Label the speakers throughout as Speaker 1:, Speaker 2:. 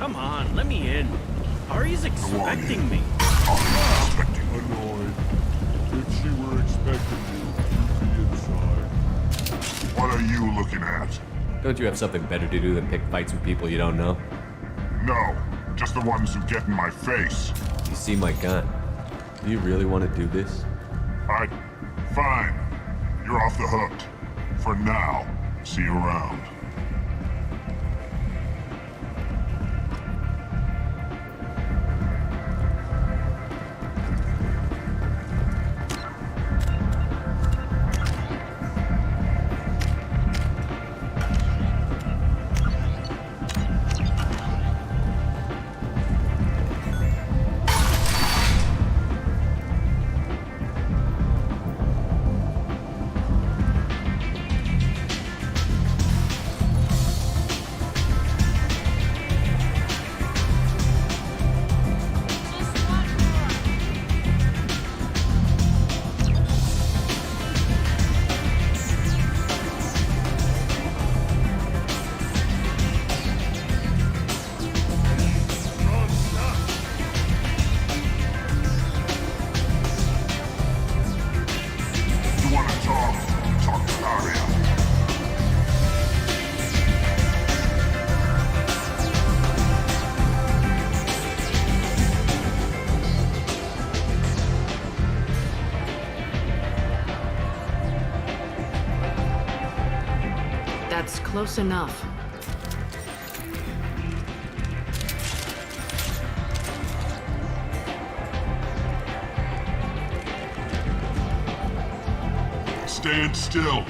Speaker 1: Come on, let me in. Ari's expecting me.
Speaker 2: Annoyed. If she were expecting you, you'd be inside.
Speaker 3: What are you looking at?
Speaker 4: Don't you have something better to do than pick fights with people you don't know?
Speaker 3: No, just the ones who get in my face.
Speaker 4: You see my gun. Do you really want to do this?
Speaker 3: Fine. You're off the hook. For now. See you around. Talk to Aria.
Speaker 5: That's close enough.
Speaker 3: Stand still.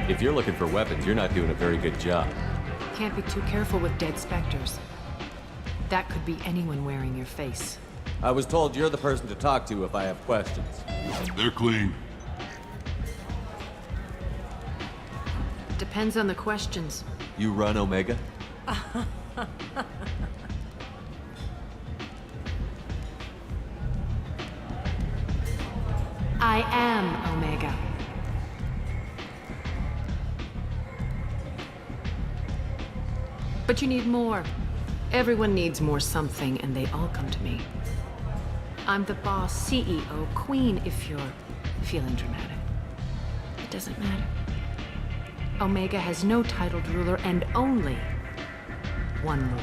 Speaker 4: If you're looking for weapons, you're not doing a very good job.
Speaker 5: Can't be too careful with dead specters. That could be anyone wearing your face.
Speaker 4: I was told you're the person to talk to if I have questions.
Speaker 3: They're clean.
Speaker 5: Depends on the questions.
Speaker 4: You run Omega?
Speaker 5: I am Omega. But you need more. Everyone needs more something, and they all come to me. I'm the boss, CEO, queen, if you're feeling dramatic. It doesn't matter. Omega has no titled ruler and only one rule.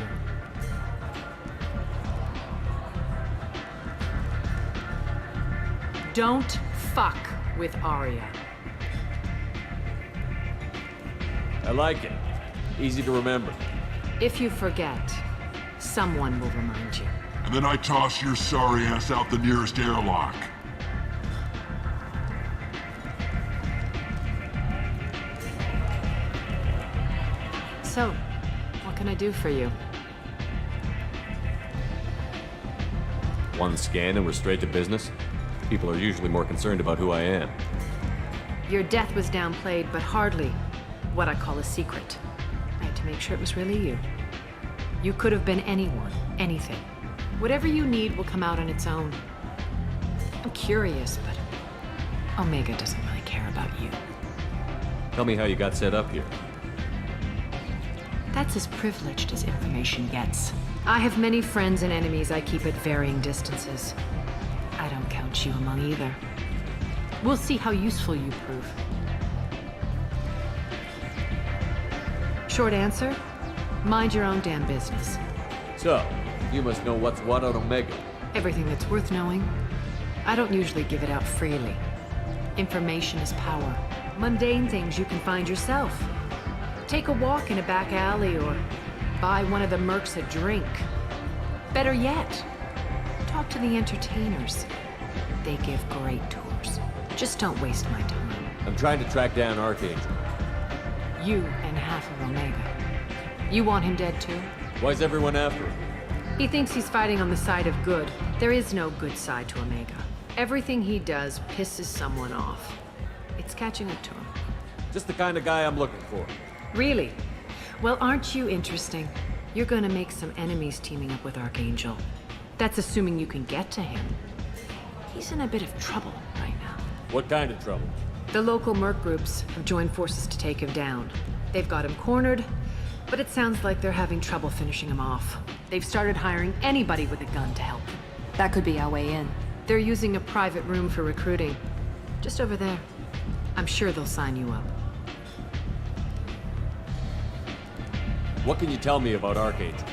Speaker 5: Don't fuck with Aria.
Speaker 4: I like it. Easy to remember.
Speaker 5: If you forget, someone will remind you.
Speaker 3: And then I toss your sorry ass out the nearest airlock.
Speaker 5: So, what can I do for you?
Speaker 4: One scan and we're straight to business? People are usually more concerned about who I am.
Speaker 5: Your death was downplayed, but hardly what I call a secret. I had to make sure it was really you. You could have been anyone, anything. Whatever you need will come out on its own. I'm curious, but Omega doesn't really care about you.
Speaker 4: Tell me how you got set up here.
Speaker 5: That's as privileged as information gets. I have many friends and enemies I keep at varying distances. I don't count you among either. We'll see how useful you prove. Short answer, mind your own damn business.
Speaker 4: So, you must know what's what on Omega.
Speaker 5: Everything that's worth knowing. I don't usually give it out freely. Information is power. Mundane things you can find yourself. Take a walk in a back alley or buy one of the mercs a drink. Better yet, talk to the entertainers. They give great tours. Just don't waste my time.
Speaker 4: I'm trying to track down Archangel.
Speaker 5: You and half of Omega. You want him dead too?
Speaker 4: Why's everyone after him?
Speaker 5: He thinks he's fighting on the side of good. There is no good side to Omega. Everything he does pisses someone off. It's catching up to him.
Speaker 4: Just the kind of guy I'm looking for.
Speaker 5: Really? Well, aren't you interesting? You're gonna make some enemies teaming up with Archangel. That's assuming you can get to him. He's in a bit of trouble right now.
Speaker 4: What kind of trouble?
Speaker 5: The local merc groups have joined forces to take him down. They've got him cornered, but it sounds like they're having trouble finishing him off. They've started hiring anybody with a gun to help.
Speaker 6: That could be our way in.
Speaker 5: They're using a private room for recruiting. Just over there. I'm sure they'll sign you up.
Speaker 4: What can you tell me about Archangel?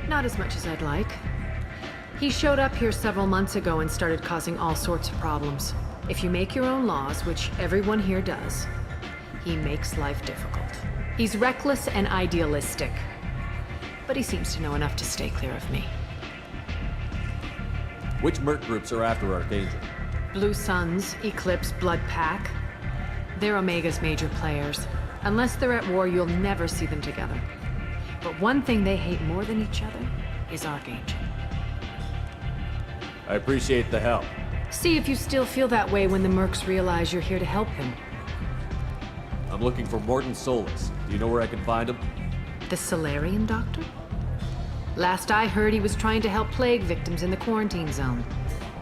Speaker 5: Not as much as I'd like. He showed up here several months ago and started causing all sorts of problems. If you make your own laws, which everyone here does, he makes life difficult. He's reckless and idealistic. But he seems to know enough to stay clear of me.
Speaker 4: Which merc groups are after Archangel?
Speaker 5: Blue Suns, Eclipse, Blood Pack. They're Omega's major players. Unless they're at war, you'll never see them together. But one thing they hate more than each other is Archangel.
Speaker 4: I appreciate the help.
Speaker 5: See if you still feel that way when the mercs realize you're here to help him.
Speaker 4: I'm looking for Morton Solis. Do you know where I can find him?
Speaker 5: The Solarian doctor? Last I heard, he was trying to help plague victims in the quarantine zone.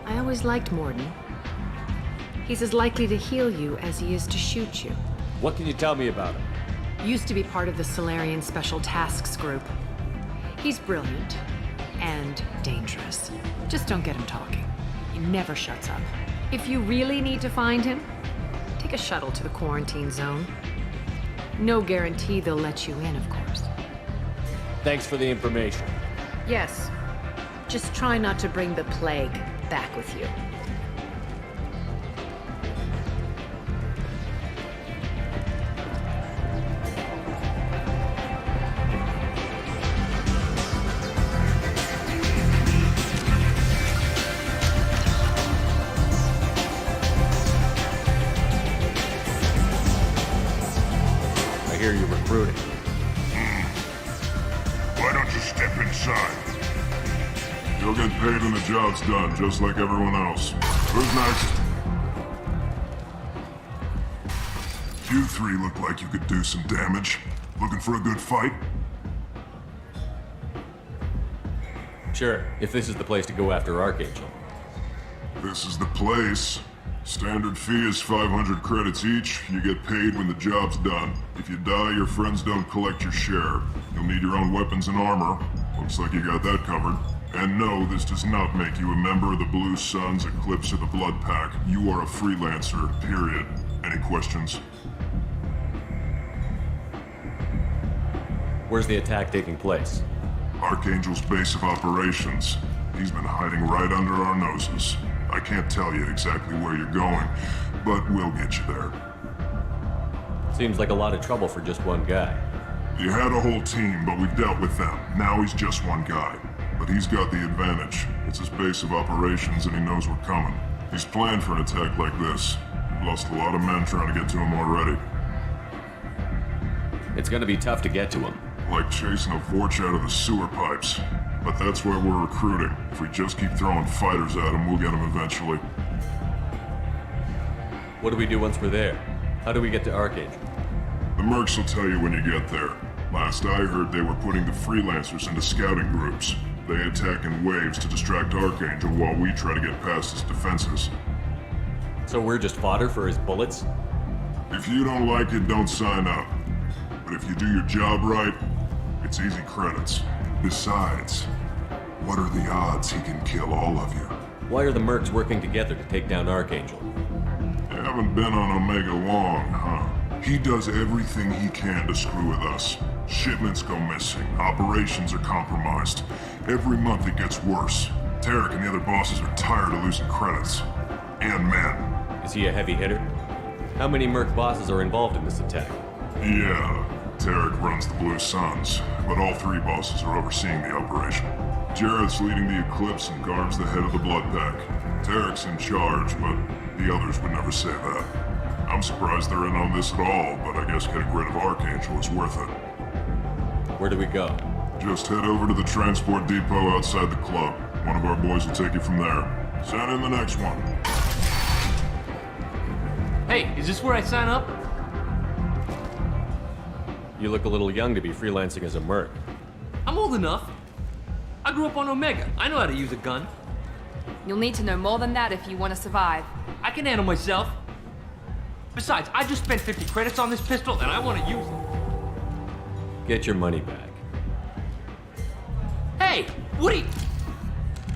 Speaker 5: I always liked Morton. He's as likely to heal you as he is to shoot you.
Speaker 4: What can you tell me about him?
Speaker 5: Used to be part of the Solarian Special Tasks Group. He's brilliant and dangerous. Just don't get him talking. He never shuts up. If you really need to find him, take a shuttle to the quarantine zone. No guarantee they'll let you in, of course.
Speaker 4: Thanks for the information.
Speaker 5: Yes. Just try not to bring the plague back with you.
Speaker 4: I hear you're recruiting.
Speaker 3: Why don't you step inside?
Speaker 2: You'll get paid when the job's done, just like everyone else. Who's next?
Speaker 3: You three look like you could do some damage. Looking for a good fight?
Speaker 4: Sure, if this is the place to go after Archangel.
Speaker 3: This is the place. Standard fee is 500 credits each. You get paid when the job's done. If you die, your friends don't collect your share. You'll need your own weapons and armor. Looks like you got that covered. And no, this does not make you a member of the Blue Suns, Eclipse, or the Blood Pack. You are a freelancer, period. Any questions?
Speaker 4: Where's the attack taking place?
Speaker 3: Archangel's base of operations. He's been hiding right under our noses. I can't tell you exactly where you're going, but we'll get you there.
Speaker 4: Seems like a lot of trouble for just one guy.
Speaker 3: You had a whole team, but we've dealt with them. Now he's just one guy. But he's got the advantage. It's his base of operations and he knows we're coming. He's planned for an attack like this. We've lost a lot of men trying to get to him already.
Speaker 4: It's gonna be tough to get to him.
Speaker 3: Like chasing a Vorch out of the sewer pipes. But that's where we're recruiting. If we just keep throwing fighters at him, we'll get him eventually.
Speaker 4: What do we do once we're there? How do we get to Archangel?
Speaker 3: The mercs will tell you when you get there. Last I heard, they were putting the freelancers into scouting groups. They attack in waves to distract Archangel while we try to get past his defenses.
Speaker 4: So we're just fodder for his bullets?
Speaker 3: If you don't like it, don't sign up. But if you do your job right, it's easy credits. Besides, what are the odds he can kill all of you?
Speaker 4: Why are the mercs working together to take down Archangel?
Speaker 3: You haven't been on Omega long, huh? He does everything he can to screw with us. Shipments go missing, operations are compromised. Every month it gets worse. Tarek and the other bosses are tired of losing credits. And men.
Speaker 4: Is he a heavy hitter? How many merc bosses are involved in this attack?
Speaker 3: Yeah, Tarek runs the Blue Suns, but all three bosses are overseeing the operation. Jarrett's leading the Eclipse and guards the head of the Blood Pack. Tarek's in charge, but the others would never say that. I'm surprised they're in on this at all, but I guess getting rid of Archangel is worth it.
Speaker 4: Where do we go?
Speaker 3: Just head over to the transport depot outside the club. One of our boys will take you from there. Send in the next one.
Speaker 7: Hey, is this where I sign up?
Speaker 4: You look a little young to be freelancing as a merc.
Speaker 7: I'm old enough. I grew up on Omega. I know how to use a gun.
Speaker 6: You'll need to know more than that if you want to survive.
Speaker 7: I can handle myself. Besides, I just spent 50 credits on this pistol and I want to use it.
Speaker 4: Get your money back.
Speaker 7: Hey, what are you...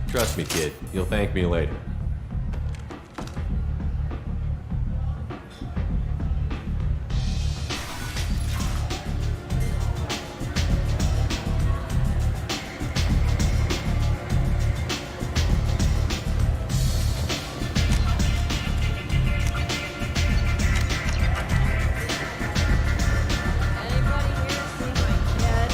Speaker 4: Trust me, kid. You'll thank me later.
Speaker 6: Anybody here see my kid?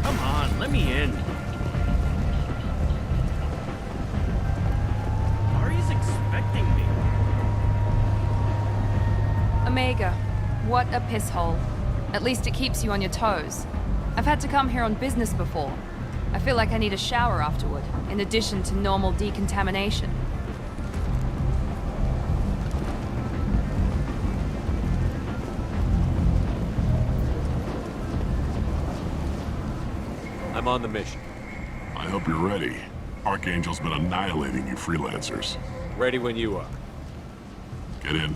Speaker 1: Come on, let me in. Ari's expecting me.
Speaker 8: Omega, what a piss hole. At least it keeps you on your toes. I've had to come here on business before. I feel like I need a shower afterward, in addition to normal decontamination.
Speaker 4: I'm on the mission.
Speaker 3: I hope you're ready. Archangel's been annihilating you freelancers.
Speaker 4: Ready when you are.
Speaker 3: Get in.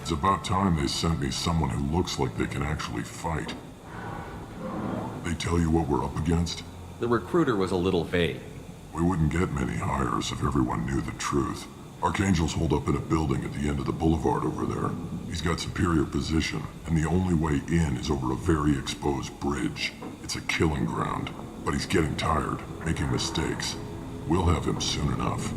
Speaker 3: It's about time they sent me someone who looks like they can actually fight. They tell you what we're up against?
Speaker 4: The recruiter was a little vague.
Speaker 3: We wouldn't get many hires if everyone knew the truth. Archangel's holed up in a building at the end of the boulevard over there. He's got superior position, and the only way in is over a very exposed bridge. It's a killing ground, but he's getting tired, making mistakes. We'll have him soon enough.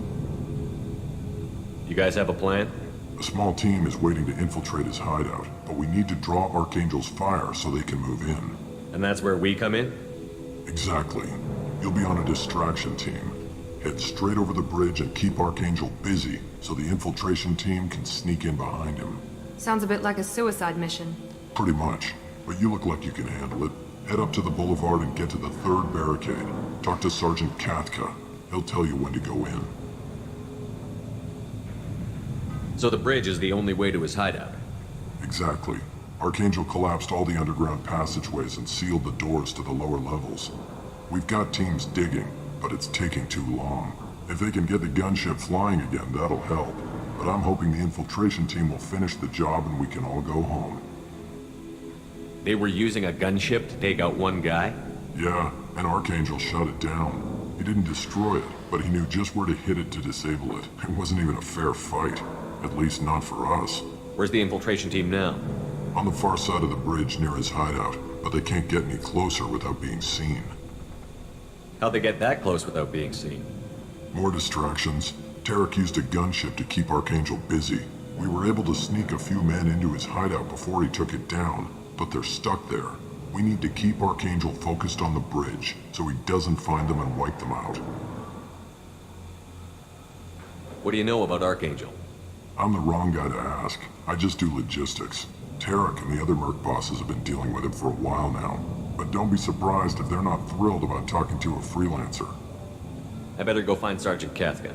Speaker 4: You guys have a plan?
Speaker 3: A small team is waiting to infiltrate his hideout, but we need to draw Archangel's fire so they can move in.
Speaker 4: And that's where we come in?
Speaker 3: Exactly. You'll be on a distraction team. Head straight over the bridge and keep Archangel busy so the infiltration team can sneak in behind him.
Speaker 5: Sounds a bit like a suicide mission.
Speaker 3: Pretty much. But you look like you can handle it. Head up to the boulevard and get to the third barricade. Talk to Sergeant Katka. He'll tell you when to go in.
Speaker 4: So the bridge is the only way to his hideout?
Speaker 3: Exactly. Archangel collapsed all the underground passageways and sealed the doors to the lower levels. We've got teams digging, but it's taking too long. If they can get the gunship flying again, that'll help. But I'm hoping the infiltration team will finish the job and we can all go home.
Speaker 4: They were using a gunship to take out one guy?
Speaker 3: Yeah, and Archangel shut it down. He didn't destroy it, but he knew just where to hit it to disable it. It wasn't even a fair fight. At least not for us.
Speaker 4: Where's the infiltration team now?
Speaker 3: On the far side of the bridge near his hideout, but they can't get any closer without being seen.
Speaker 4: How'd they get that close without being seen?
Speaker 3: More distractions. Tarek used a gunship to keep Archangel busy. We were able to sneak a few men into his hideout before he took it down, but they're stuck there. We need to keep Archangel focused on the bridge so he doesn't find them and wipe them out.
Speaker 4: What do you know about Archangel?
Speaker 3: I'm the wrong guy to ask. I just do logistics. Tarek and the other merc bosses have been dealing with him for a while now. But don't be surprised if they're not thrilled about talking to a freelancer.
Speaker 4: I better go find Sergeant Katka.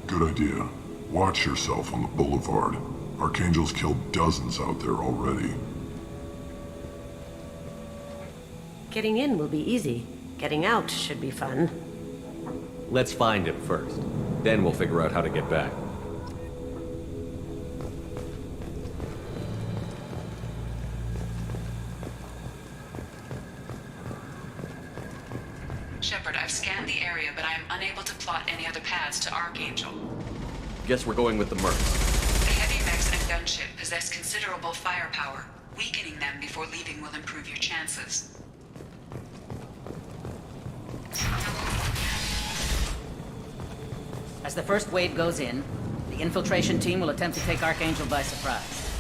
Speaker 3: Good idea. Watch yourself on the boulevard. Archangel's killed dozens out there already.
Speaker 6: Getting in will be easy. Getting out should be fun.
Speaker 4: Let's find him first. Then we'll figure out how to get back.
Speaker 9: Shepard, I've scanned the area, but I am unable to plot any other paths to Archangel.
Speaker 4: Guess we're going with the Mercs.
Speaker 9: The heavy mechs and gunship possess considerable firepower. Weakening them before leaving will improve your chances.
Speaker 10: As the first wave goes in, The infiltration team will attempt to take Archangel by surprise.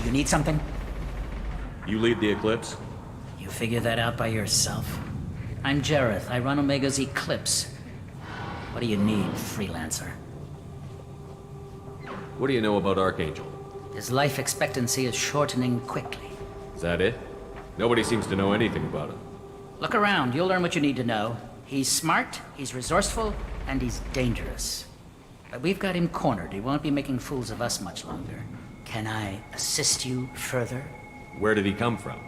Speaker 10: You need something?
Speaker 4: You lead the Eclipse?
Speaker 10: You figure that out by yourself? I'm Jareth. I run Omega's Eclipse. What do you need, freelancer?
Speaker 4: What do you know about Archangel?
Speaker 10: His life expectancy is shortening quickly.
Speaker 4: Is that it? Nobody seems to know anything about him.
Speaker 10: Look around, you'll learn what you need to know. He's smart, he's resourceful, and he's dangerous. But we've got him cornered. He won't be making fools of us much longer. Can I assist you further?
Speaker 4: Where did he come from?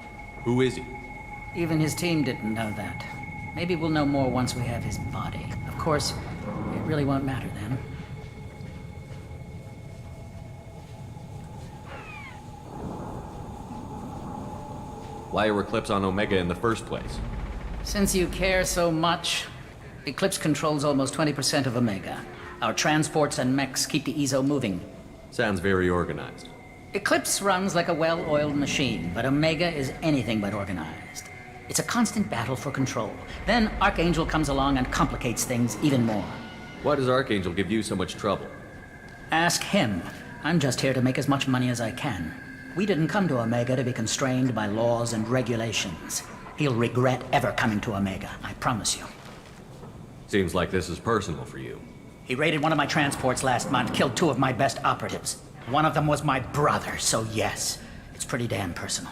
Speaker 4: Who is he?
Speaker 10: Even his team didn't know that. Maybe we'll know more once we have his body. Of course, it really won't matter then.
Speaker 4: Why are Eclipse on Omega in the first place?
Speaker 10: Since you care so much, Eclipse controls almost 20% of Omega. Our transports and mechs keep the EZO moving.
Speaker 4: Sounds very organized.
Speaker 10: Eclipse runs like a well-oiled machine, but Omega is anything but organized. It's a constant battle for control. Then Archangel comes along and complicates things even more.
Speaker 4: Why does Archangel give you so much trouble?
Speaker 10: Ask him. I'm just here to make as much money as I can. We didn't come to Omega to be constrained by laws and regulations. He'll regret ever coming to Omega, I promise you.
Speaker 4: Seems like this is personal for you.
Speaker 10: He raided one of my transports last month, killed 2 of my best operatives. One of them was my brother, so yes, it's pretty damn personal.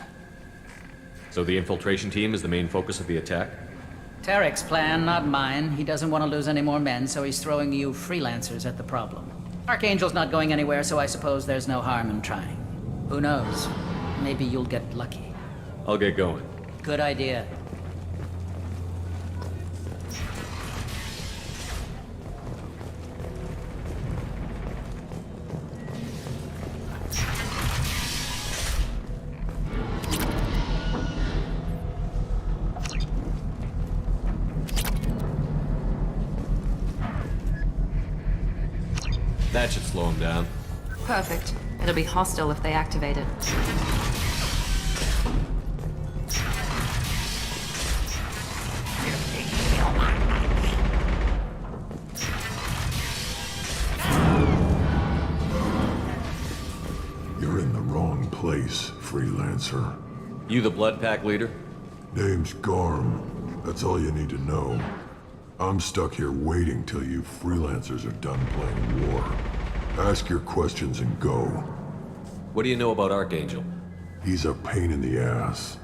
Speaker 4: So the infiltration team is the main focus of the attack?
Speaker 10: Tarek's plan, not mine. He doesn't want to lose any more men, so he's throwing you freelancers at the problem. Archangel's not going anywhere, so I suppose there's no harm in trying. Who knows? Maybe you'll get lucky.
Speaker 4: I'll get going.
Speaker 10: Good idea.
Speaker 4: That should slow him down.
Speaker 11: Perfect. It'll be hostile if they activate it.
Speaker 3: You're in the wrong place, freelancer.
Speaker 4: You the Blood Pack leader?
Speaker 3: Name's Garm. That's all you need to know. I'm stuck here waiting till you freelancers are done playing war. Ask your questions and go.
Speaker 4: What do you know about Archangel?
Speaker 3: He's a pain in the ass.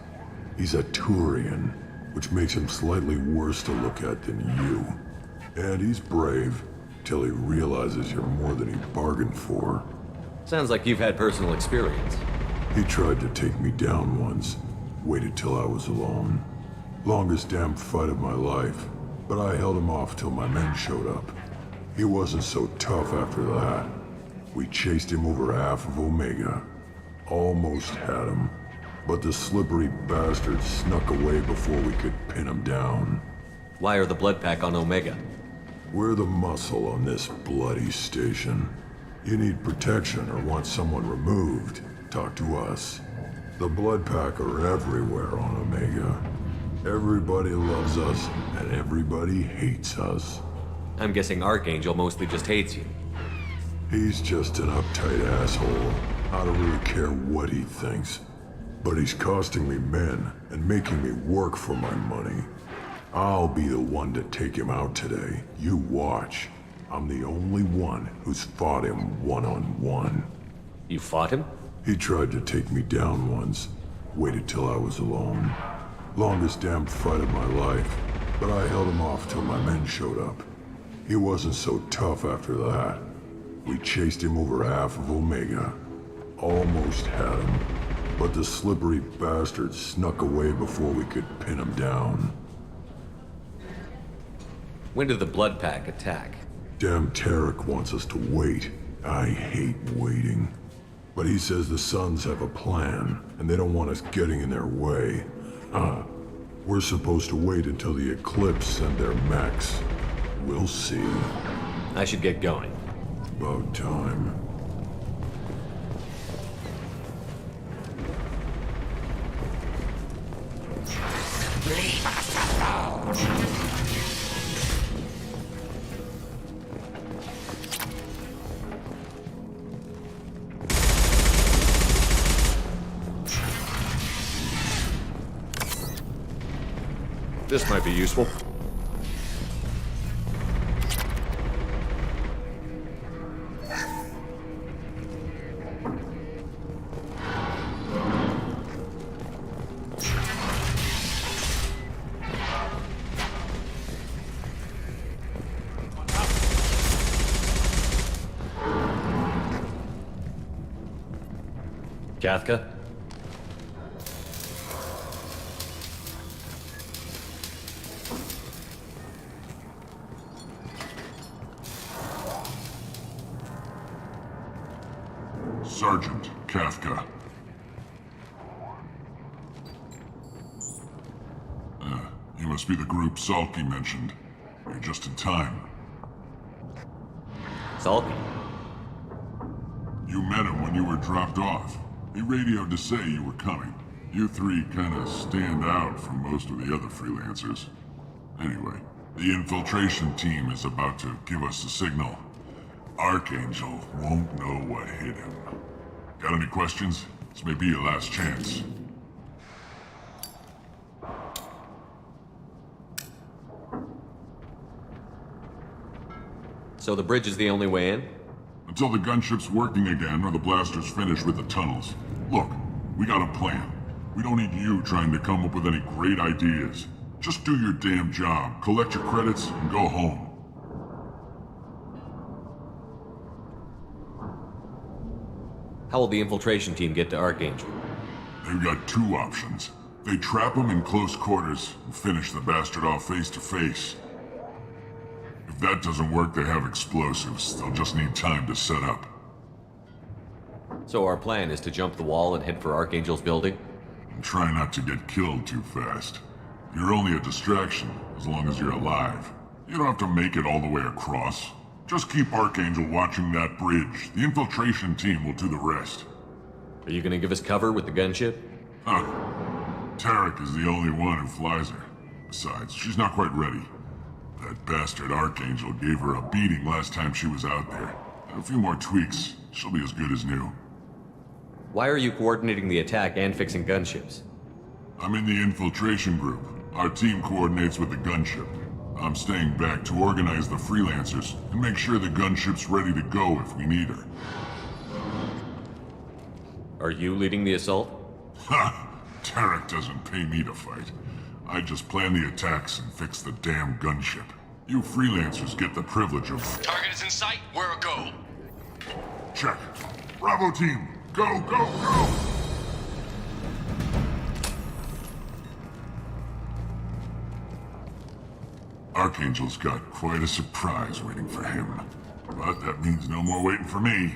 Speaker 3: He's a Turian, which makes him slightly worse to look at than you. And he's brave, till he realizes you're more than he bargained for.
Speaker 4: Sounds like you've had personal experience.
Speaker 3: He tried to take me down once. Waited till I was alone. Longest damn fight of my life. But I held him off till my men showed up. He wasn't so tough after that. We chased him over half of Omega. Almost had him. But the slippery bastard snuck away before we could pin him down.
Speaker 4: Why are the Blood Pack on Omega?
Speaker 3: We're the muscle on this bloody station. You need protection or want someone removed, talk to us. The Blood Pack are everywhere on Omega. Everybody loves us, and everybody hates us.
Speaker 4: I'm guessing Archangel mostly just hates you.
Speaker 3: He's just an uptight asshole. I don't really care what he thinks. But he's costing me men, and making me work for my money. I'll be the one to take him out today. You watch. I'm the only one who's fought him one-on-one.
Speaker 4: You fought him?
Speaker 3: He tried to take me down once. Waited till I was alone. Longest damn fight of my life, but I held him off till my men showed up. He wasn't so tough after that. We chased him over half of Omega. Almost had him, but the slippery bastard snuck away before we could pin him down.
Speaker 4: When did the Blood Pack attack?
Speaker 3: Damn Tarek wants us to wait. I hate waiting. But he says the Sons have a plan, and they don't want us getting in their way. We're supposed to wait until the Eclipse send their mechs. We'll see.
Speaker 4: I should get going.
Speaker 2: About time.
Speaker 4: This might be useful. Kathka?
Speaker 2: Sergeant Kathka. You must be the group Salky mentioned. You're just in time.
Speaker 4: Salky?
Speaker 2: You met him when you were dropped off. He radioed to say you were coming. You three kinda stand out from most of the other freelancers. Anyway, the infiltration team is about to give us a signal. Archangel won't know what hit him. Got any questions? This may be your last chance.
Speaker 4: So the bridge is the only way in?
Speaker 2: Until the gunship's working again or the blasters finish with the tunnels. Look, we got a plan. We don't need you trying to come up with any great ideas. Just do your damn job, collect your credits, and go home.
Speaker 4: How will the infiltration team get to Archangel?
Speaker 2: They've got two options. They trap him in close quarters and finish the bastard off face to face. If that doesn't work, they have explosives. They'll just need time to set up.
Speaker 4: So our plan is to jump the wall and head for Archangel's building?
Speaker 2: And try not to get killed too fast. You're only a distraction, as long as you're alive. You don't have to make it all the way across. Just keep Archangel watching that bridge. The infiltration team will do the rest.
Speaker 4: Are you gonna give us cover with the gunship?
Speaker 2: Huh. Tarek is the only one who flies her. Besides, she's not quite ready. That bastard Archangel gave her a beating last time she was out there. A few more tweaks, she'll be as good as new.
Speaker 4: Why are you coordinating the attack and fixing gunships?
Speaker 2: I'm in the infiltration group. Our team coordinates with the gunship. I'm staying back to organize the freelancers and make sure the gunship's ready to go if we need her.
Speaker 4: Are you leading the assault?
Speaker 2: Ha! Tarek doesn't pay me to fight. I just plan the attacks and fix the damn gunship. You freelancers get the privilege of...
Speaker 1: Target is in sight. We're a go.
Speaker 2: Check. Bravo team! Go, go, go! Archangel's got quite a surprise waiting for him. But that means no more waiting for me.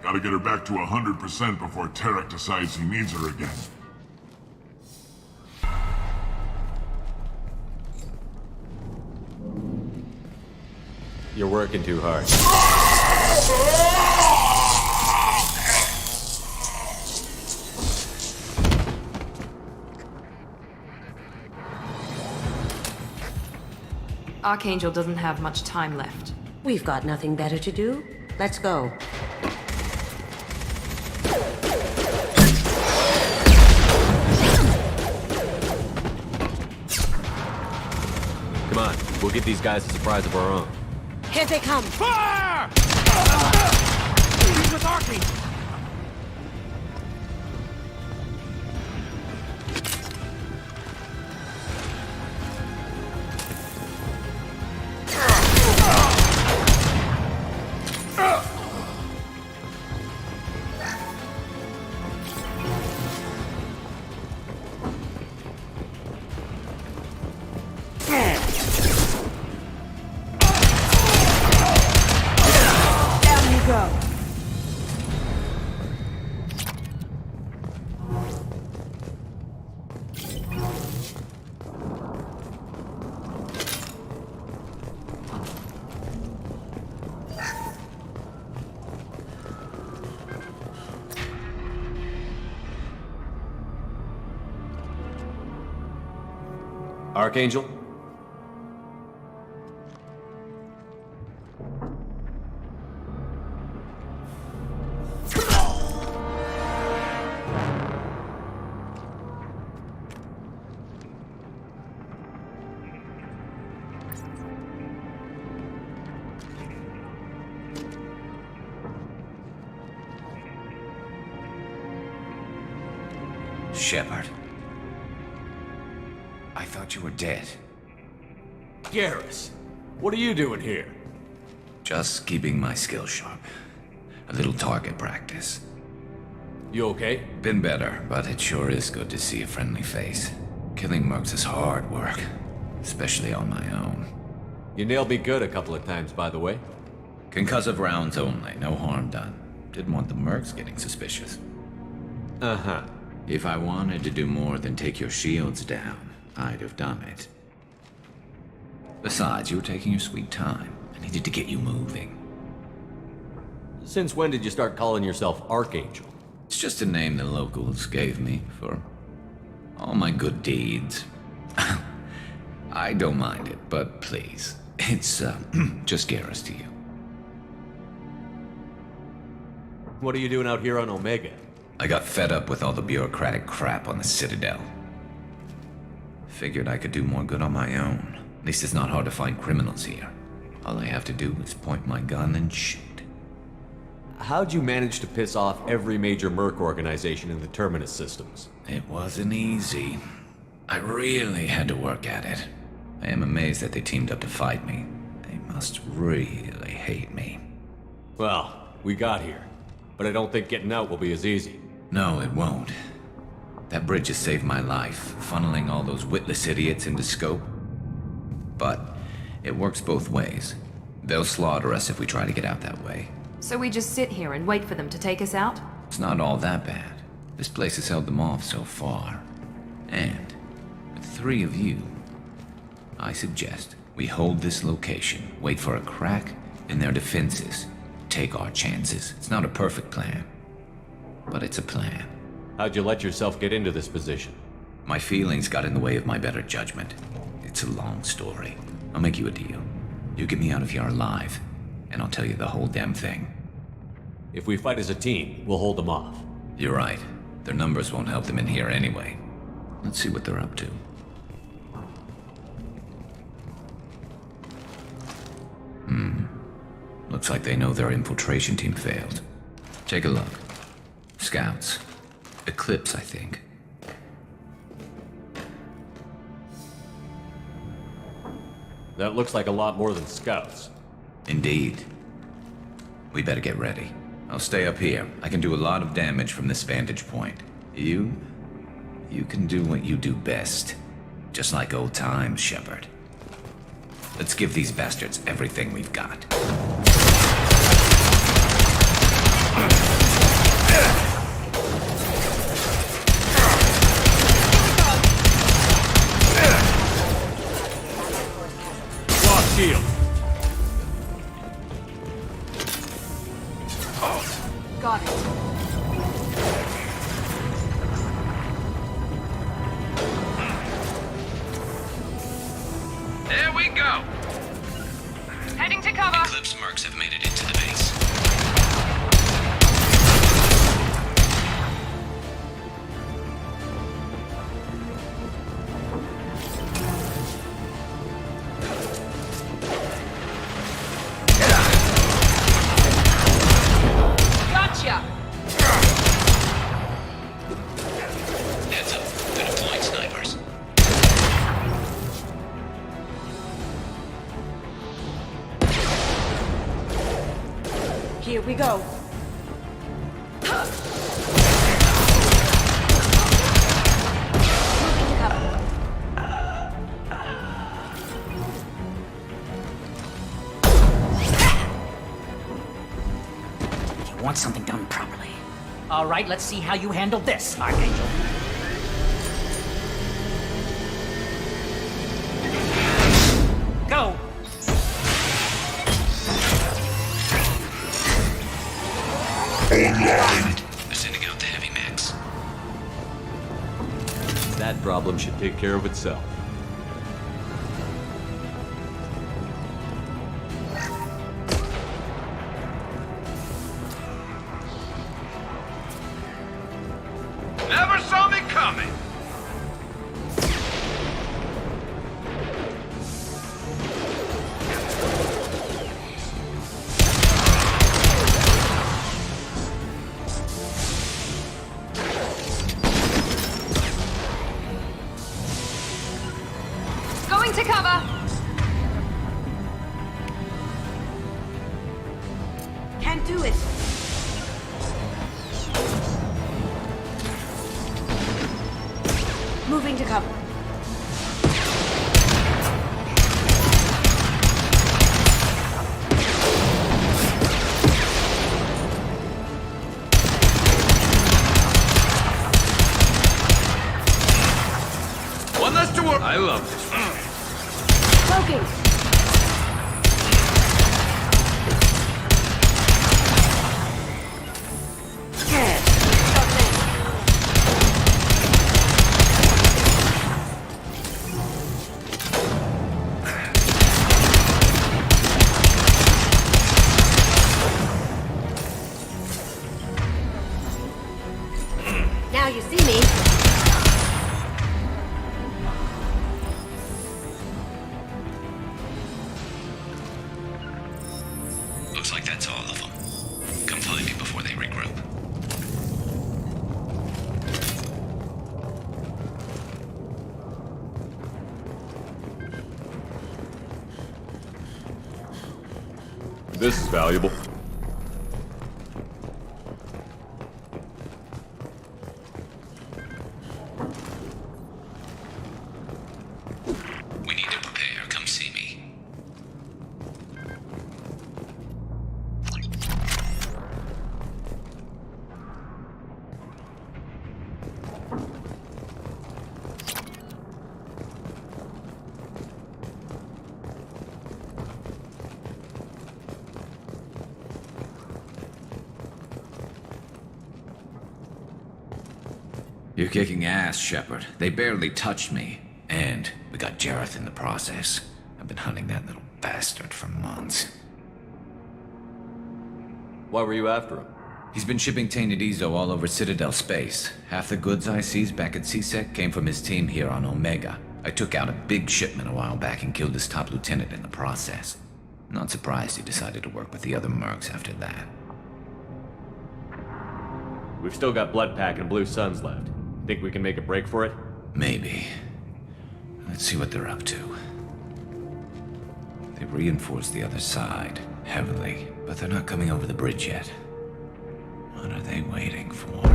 Speaker 2: Gotta get her back to 100% before Tarek decides he needs her again.
Speaker 4: You're working too hard.
Speaker 11: Archangel doesn't have much time left.
Speaker 6: We've got nothing better to do. Let's go.
Speaker 4: Come on, we'll give these guys a surprise of our own.
Speaker 6: Here they come.
Speaker 1: Fire! He's with Archangel.
Speaker 6: Down you go.
Speaker 4: Archangel?
Speaker 12: Shepard. I thought you were dead.
Speaker 4: Garrus, what are you doing here?
Speaker 12: Just keeping my skills sharp. A little target practice.
Speaker 4: You okay?
Speaker 12: Been better, but it sure is good to see a friendly face. Killing mercs is hard work, especially on my own.
Speaker 4: You nailed me good a couple of times, by the way.
Speaker 12: Concussive rounds only, no harm done. Didn't want the mercs getting suspicious.
Speaker 4: Uh-huh.
Speaker 12: If I wanted to do more than take your shields down, I'd have done it. Besides, you were taking your sweet time. I needed to get you moving.
Speaker 4: Since when did you start calling yourself Archangel?
Speaker 12: It's just a name the locals gave me for all my good deeds. I don't mind it, but please, it's just Garrus to you.
Speaker 4: What are you doing out here on Omega?
Speaker 12: I got fed up with all the bureaucratic crap on the Citadel. Figured I could do more good on my own. At least it's not hard to find criminals here. All I have to do is point my gun and shoot.
Speaker 4: How'd you manage to piss off every major merc organization in the Terminus systems?
Speaker 12: It wasn't easy. I really had to work at it. I am amazed that they teamed up to fight me. They must really hate me.
Speaker 4: Well, we got here. But I don't think getting out will be as easy.
Speaker 12: No, it won't. That bridge has saved my life, funneling all those witless idiots into scope. But it works both ways. They'll slaughter us if we try to get out that way.
Speaker 11: So we just sit here and wait for them to take us out?
Speaker 12: It's not all that bad. This place has held them off so far. And with 3 of you, I suggest we hold this location, wait for a crack in their defenses, take our chances. It's not a perfect plan, but it's a plan.
Speaker 4: How'd you let yourself get into this position?
Speaker 12: My feelings got in the way of my better judgment. It's a long story. I'll make you a deal. You get me out of here alive, and I'll tell you the whole damn thing.
Speaker 4: If we fight as a team, we'll hold them off.
Speaker 12: You're right. Their numbers won't help them in here anyway. Let's see what they're up to. Looks like they know their infiltration team failed. Take a look. Scouts. Eclipse, I think.
Speaker 4: That looks like a lot more than scouts.
Speaker 12: Indeed. We better get ready. I'll stay up here. I can do a lot of damage from this vantage point. You can do what you do best. Just like old times, Shepard. Let's give these bastards everything we've got.
Speaker 4: Lock shield.
Speaker 11: Got it.
Speaker 13: There we go.
Speaker 8: Heading to cover.
Speaker 12: Eclipse mercs have made it into the base.
Speaker 8: Gotcha!
Speaker 12: Heads up. They're deploying snipers.
Speaker 6: Here we go.
Speaker 10: You want something done properly. All right, let's see how you handle this, Archangel. Go!
Speaker 2: Online!
Speaker 12: They're sending out the heavy mix.
Speaker 4: That problem should take care of itself.
Speaker 13: Never saw me coming!
Speaker 8: Going to cover!
Speaker 6: Can't do it. Moving to cover.
Speaker 13: One less to work. I love this.
Speaker 6: Cloaking. Yes. Now you see me.
Speaker 12: Looks like that's all of them. Come find me before they regroup.
Speaker 4: This is valuable.
Speaker 12: We need to prepare. Come see me. You're kicking ass, Shepard. They barely touched me. And we got Jareth in the process. I've been hunting that little bastard for months.
Speaker 4: Why were you after him?
Speaker 12: He's been shipping tainted Ezo all over Citadel space. Half the goods I seized back at CSEC came from his team here on Omega. I took out a big shipment a while back and killed his top lieutenant in the process. Not surprised he decided to work with the other mercs after that.
Speaker 4: We've still got Blood Pack and Blue Suns left. Think we can make a break for it?
Speaker 12: Maybe. Let's see what they're up to. They reinforced the other side, heavily, but they're not coming over the bridge yet. What are they waiting for?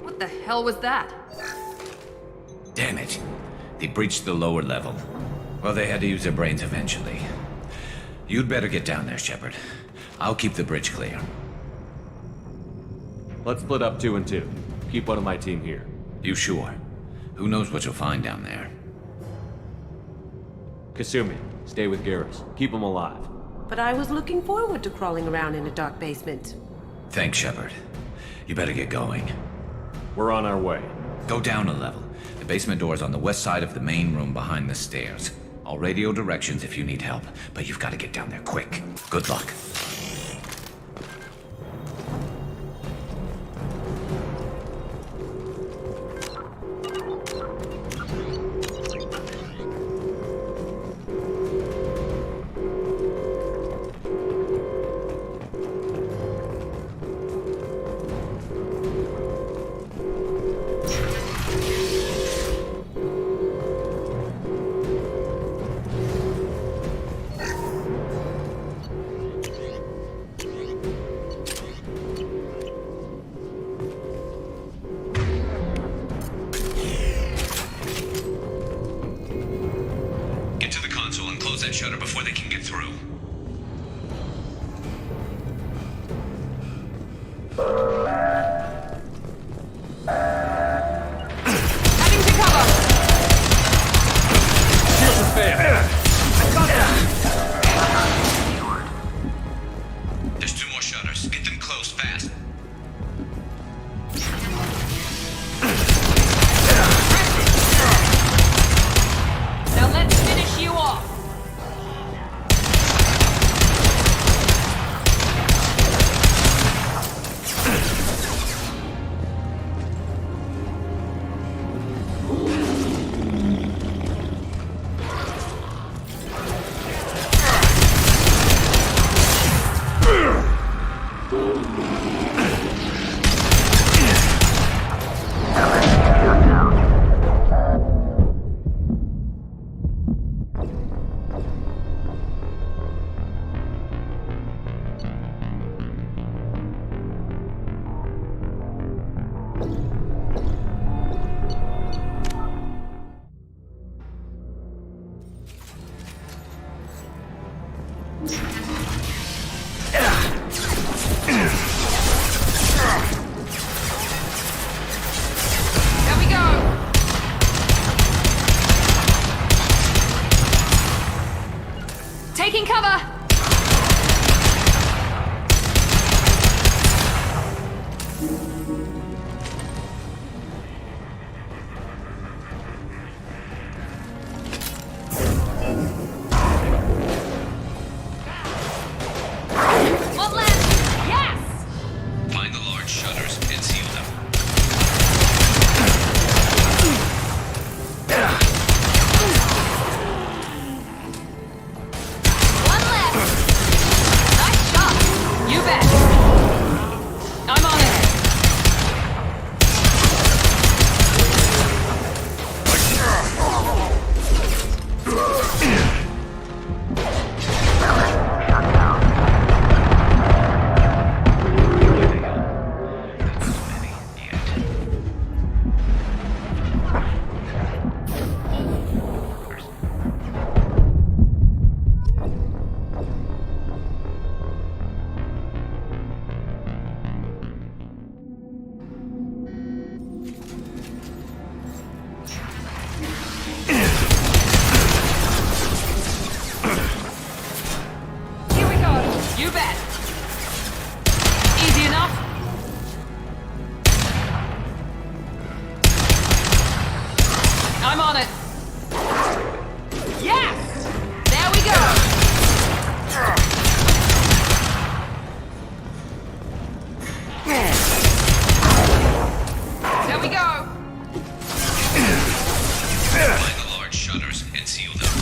Speaker 8: What the hell was that?
Speaker 12: Damn it. They breached the lower level. Well, they had to use their brains eventually. You'd better get down there, Shepard. I'll keep the bridge clear.
Speaker 4: Let's split up 2 and 2. Keep one of my team here.
Speaker 12: You sure? Who knows what you'll find down there?
Speaker 4: Kasumi, stay with Garrus. Keep him alive.
Speaker 6: But I was looking forward to crawling around in a dark basement.
Speaker 12: Thanks, Shepard. You better get going.
Speaker 4: We're on our way.
Speaker 12: Go down a level. The basement door's on the west side of the main room behind the stairs. I'll radio directions if you need help, but you've got to get down there quick. Good luck.
Speaker 8: One left! Yes!
Speaker 12: Find the large shutters and seal them.
Speaker 8: One left! Nice shot! You bet! I'm on it! Here we go! You bet! Easy enough? I'm on it! Yes! There we go! There we go!
Speaker 12: Find the large shutters and seal them.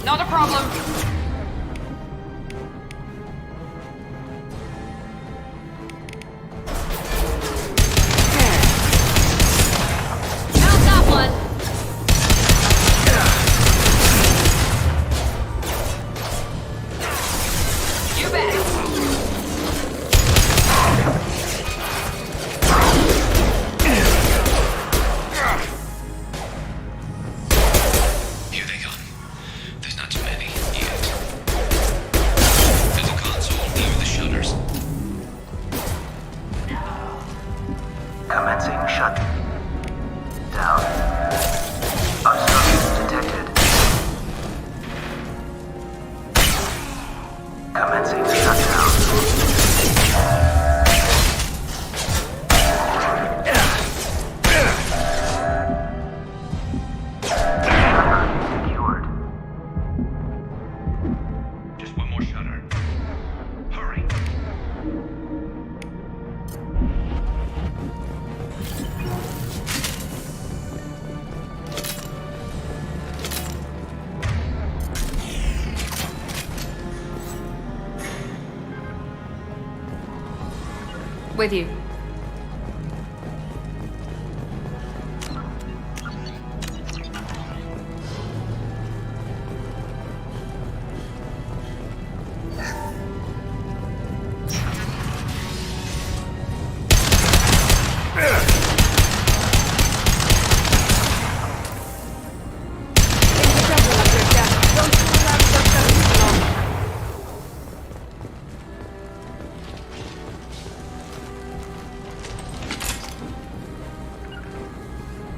Speaker 8: Not a problem. Found that one. You bet.
Speaker 12: Here they come. There's not too many yet. There's a console near the shutters.
Speaker 14: Commencing shut down. Obstruction detected. Commencing shutdown. Secured.
Speaker 12: Just one more shutter. Hurry.
Speaker 8: With you.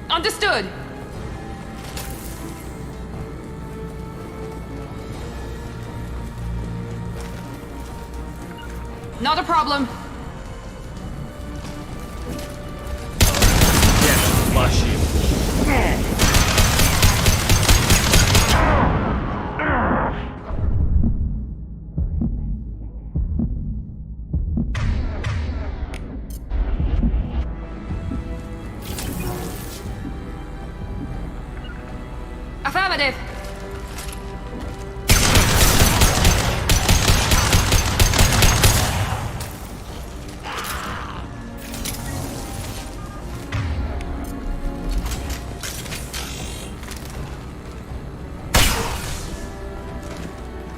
Speaker 8: Understood. Not a problem.
Speaker 1: Flush you.
Speaker 8: Affirmative.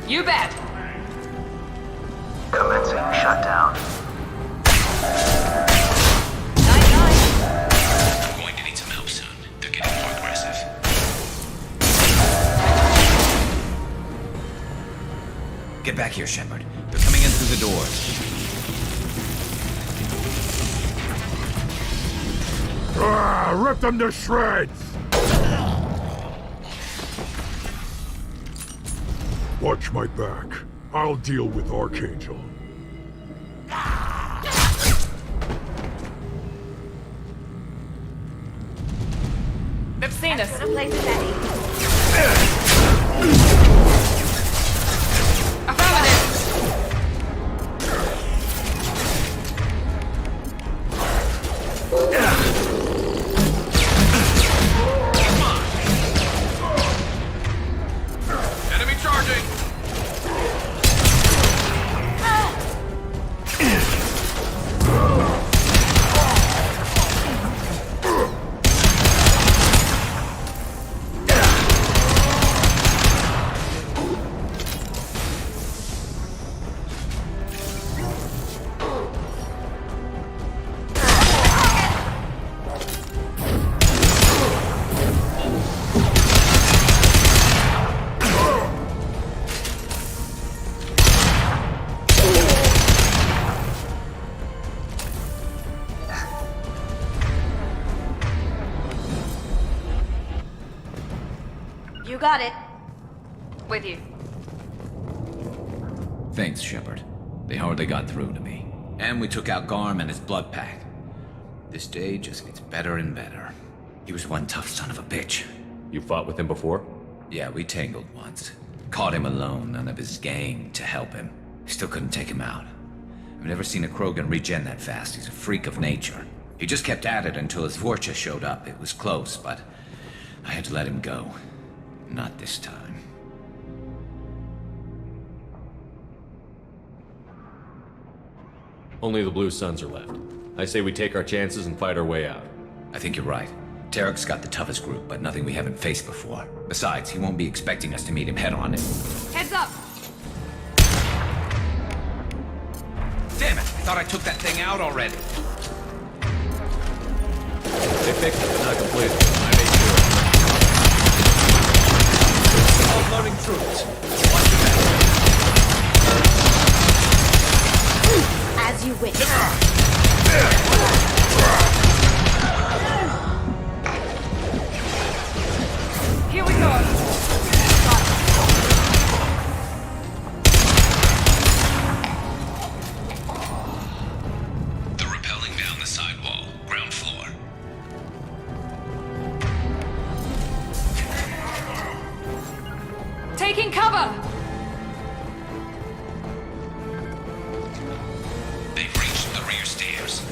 Speaker 8: You bet.
Speaker 14: Commencing shutdown.
Speaker 12: We're going to need some help soon. They're getting more aggressive. Get back here, Shepard. They're coming in through the doors.
Speaker 3: Rip them to shreds! Watch my back.
Speaker 15: I'll deal with Archangel.
Speaker 8: They've seen us.
Speaker 13: Enemy charging!
Speaker 6: You got it.
Speaker 8: With you.
Speaker 12: Thanks, Shepard. They hardly got through to me. And we took out Garm and his blood pack. This day just gets better and better. He was one tough son of a bitch.
Speaker 4: You fought with him before?
Speaker 12: Yeah, we tangled once. Caught him alone, none of his gang to help him. Still couldn't take him out. I've never seen a Krogan regen that fast. He's a freak of nature. He just kept at it until his Vorcha showed up. It was close, but I had to let him go. Not this time.
Speaker 4: Only the Blue Suns are left. I say we take our chances and fight our way out.
Speaker 12: I think you're right. Tarek's got the toughest group, but nothing we haven't faced before. Besides, he won't be expecting us to meet him head-on.
Speaker 8: Heads up!
Speaker 12: Damn it! I thought I took that thing out already.
Speaker 4: They fixed it, but not completely. I made sure.
Speaker 12: All loading troops. Watch your back.
Speaker 6: As you wish.
Speaker 8: Here we go.
Speaker 12: They're rappelling down the sidewall, ground floor.
Speaker 8: Taking cover!
Speaker 12: They've reached the rear stairs.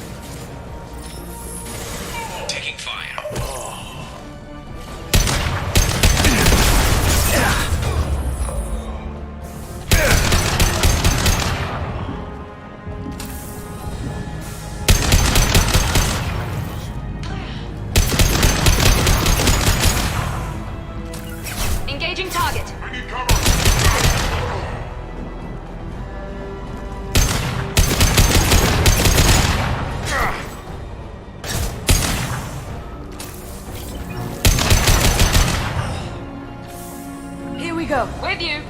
Speaker 12: Taking fire.
Speaker 8: Engaging target.
Speaker 3: We need cover!
Speaker 8: Here we go. With you.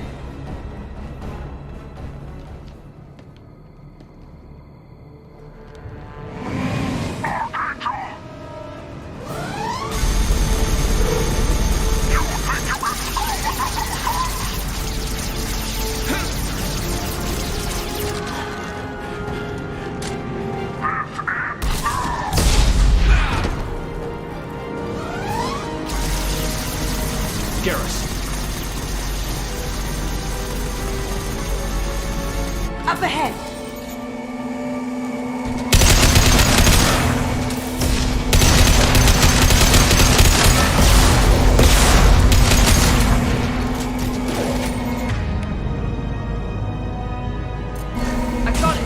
Speaker 4: Garrus.
Speaker 8: Up ahead. I got it.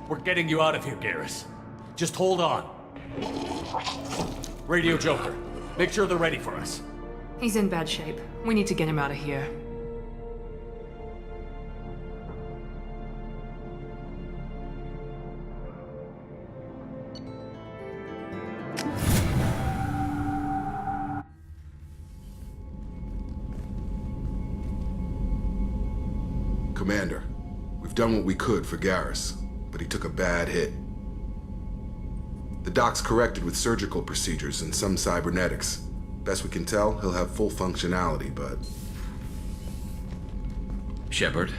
Speaker 4: We're getting you out of here, Garrus. Just hold on. Radio Joker, make sure they're ready for us.
Speaker 11: He's in bad shape. We need to get him out of here.
Speaker 16: Commander, we've done what we could for Garrus, but he took a bad hit. The doc's corrected with surgical procedures and some cybernetics. Best we can tell, he'll have full functionality, but...
Speaker 12: Shepard?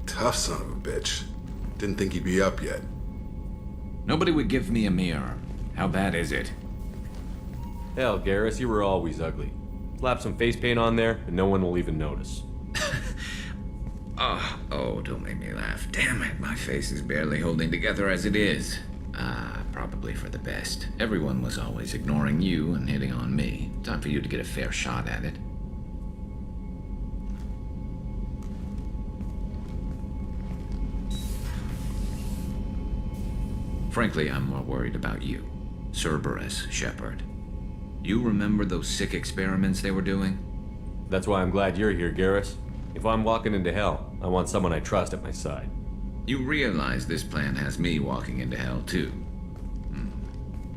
Speaker 16: Tough son of a bitch. Didn't think he'd be up yet.
Speaker 12: Nobody would give me a mirror. How bad is it?
Speaker 4: Hell, Garrus, you were always ugly. Slap some face paint on there, and no one will even notice.
Speaker 12: Oh, don't make me laugh. Damn it, my face is barely holding together as it is. Probably for the best. Everyone was always ignoring you and hitting on me. Time for you to get a fair shot at it. Frankly, I'm more worried about you. Cerberus, Shepard. You remember those sick experiments they were doing?
Speaker 4: That's why I'm glad you're here, Garrus. If I'm walking into hell, I want someone I trust at my side.
Speaker 12: You realize this plan has me walking into hell, too.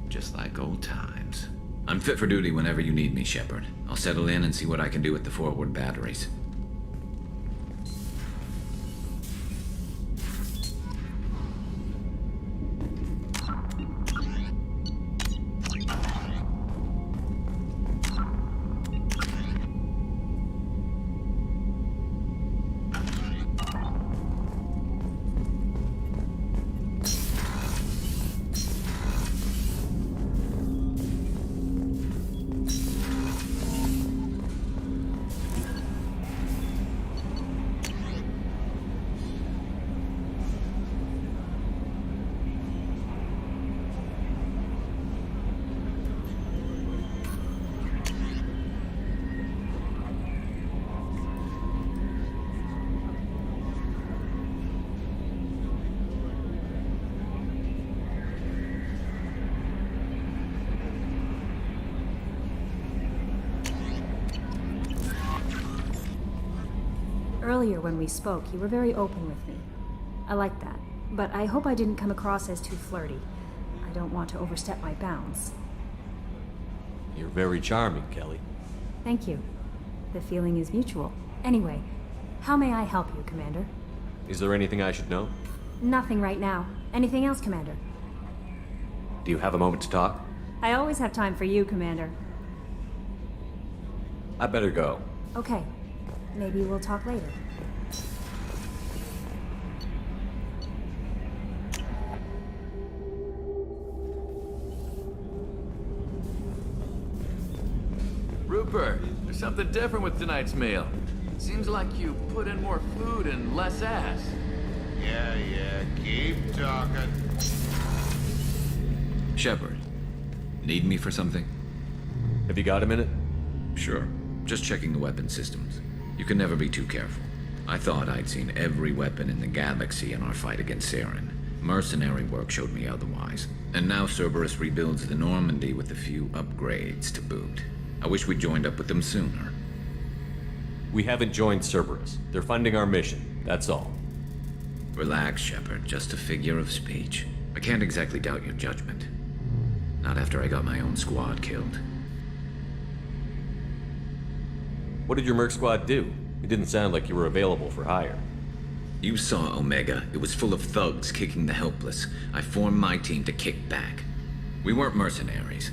Speaker 12: Just like old times. I'm fit for duty whenever you need me, Shepard. I'll settle in and see what I can do with the forward batteries.
Speaker 17: Earlier when we spoke, you were very open with me. I like that, but I hope I didn't come across as too flirty. I don't want to overstep my bounds.
Speaker 4: You're very charming, Kelly.
Speaker 17: Thank you. The feeling is mutual. Anyway, how may I help you, Commander?
Speaker 4: Is there anything I should know?
Speaker 17: Nothing right now. Anything else, Commander?
Speaker 4: Do you have a moment to talk?
Speaker 17: I always have time for you, Commander.
Speaker 4: I better go.
Speaker 17: Okay. Maybe we'll talk later.
Speaker 13: Rupert, there's something different with tonight's meal. Seems like you put in more food and less ass.
Speaker 18: Yeah, keep talking.
Speaker 12: Shepard, need me for something?
Speaker 4: Have you got a minute?
Speaker 12: Sure. Just checking the weapon systems. You can never be too careful. I thought I'd seen every weapon in the galaxy in our fight against Saren. Mercenary work showed me otherwise. And now Cerberus rebuilds the Normandy with a few upgrades to boot. I wish we'd joined up with them sooner.
Speaker 4: We haven't joined Cerberus. They're funding our mission, that's all.
Speaker 12: Relax, Shepard. Just a figure of speech. I can't exactly doubt your judgment. Not after I got my own squad killed.
Speaker 4: What did your merc squad do? It didn't sound like you were available for hire.
Speaker 12: You saw Omega. It was full of thugs kicking the helpless. I formed my team to kick back. We weren't mercenaries.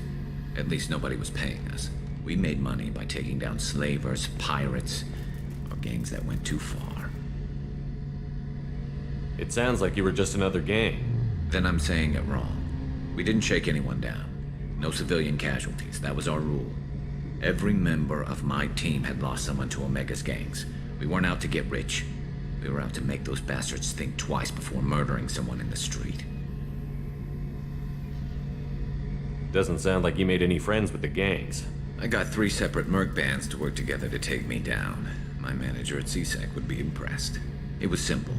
Speaker 12: At least nobody was paying us. We made money by taking down slavers, pirates, or gangs that went too far.
Speaker 4: It sounds like you were just another gang.
Speaker 12: Then I'm saying it wrong. We didn't shake anyone down. No civilian casualties. That was our rule. Every member of my team had lost someone to Omega's gangs. We weren't out to get rich. We were out to make those bastards think twice before murdering someone in the street.
Speaker 4: Doesn't sound like you made any friends with the gangs.
Speaker 12: I got 3 separate merc bands to work together to take me down. My manager at CSEC would be impressed. It was simple.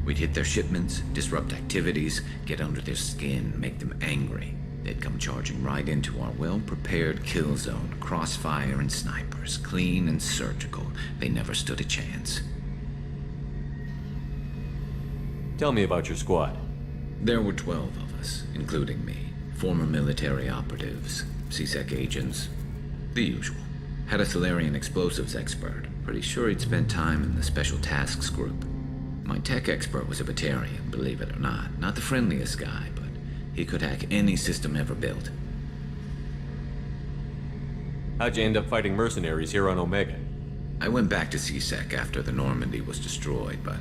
Speaker 12: We'd hit their shipments, disrupt activities, get under their skin, make them angry. They'd come charging right into our well-prepared kill zone, crossfire and snipers, clean and surgical. They never stood a chance.
Speaker 4: Tell me about your squad.
Speaker 12: There were 12 of us, including me. Former military operatives, CSEC agents, the usual. Had a Solarian explosives expert, Pretty sure he'd spent time in the Special Tasks Group. My tech expert was a Batarian, believe it or not. Not the friendliest guy, but he could hack any system ever built.
Speaker 4: How'd you end up fighting mercenaries here on Omega?
Speaker 12: I went back to C-Sec after the Normandy was destroyed, but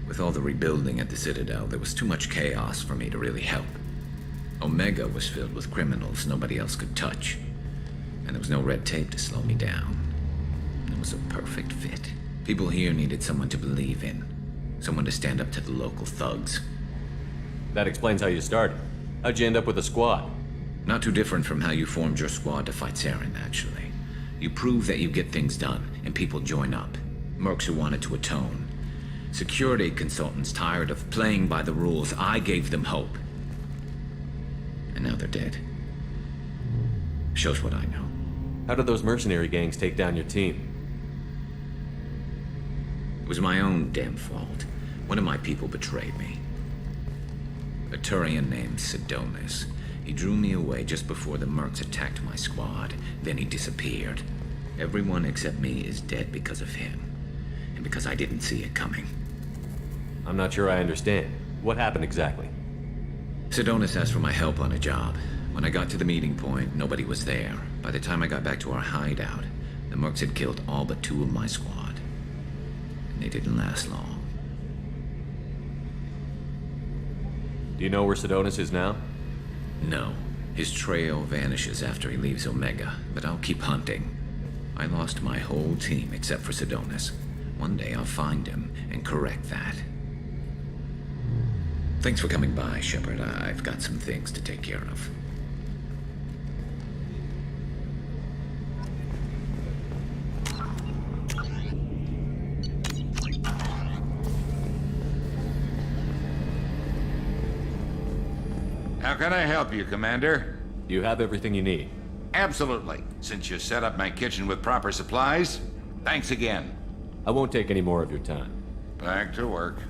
Speaker 12: with all the rebuilding at the Citadel, there was too much chaos for me to really help. Omega was filled with criminals nobody else could touch, and there was no red tape to slow me down. It was a perfect fit. People here needed someone to believe in, someone to stand up to the local thugs.
Speaker 4: That explains how you started. How'd you end up with a squad?
Speaker 12: Not too different from how you formed your squad to fight Saren, actually. You prove that you get things done, and people join up. Mercs who wanted to atone. Security consultants tired of playing by the rules. I gave them hope. And now they're dead. Shows what I know.
Speaker 4: How did those mercenary gangs take down your team?
Speaker 12: It was my own damn fault. One of my people betrayed me. A Turian named Sidonis. He drew me away just before the mercs attacked my squad. Then he disappeared. Everyone except me is dead because of him. And because I didn't see it coming.
Speaker 4: I'm not sure I understand. What happened exactly?
Speaker 12: Sidonis asked for my help on a job. When I got to the meeting point, nobody was there. By the time I got back to our hideout, the mercs had killed all but 2 of my squad. And they didn't last long.
Speaker 4: Do you know where Sidonis is now?
Speaker 12: No. His trail vanishes after he leaves Omega, but I'll keep hunting. I lost my whole team except for Sidonis. One day I'll find him and correct that. Thanks for coming by, Shepard. I've got some things to take care of.
Speaker 18: How can I help you, Commander?
Speaker 4: You have everything you need.
Speaker 18: Absolutely. Since you set up my kitchen with proper supplies, thanks again.
Speaker 4: I won't take any more of your time.
Speaker 18: Back to work.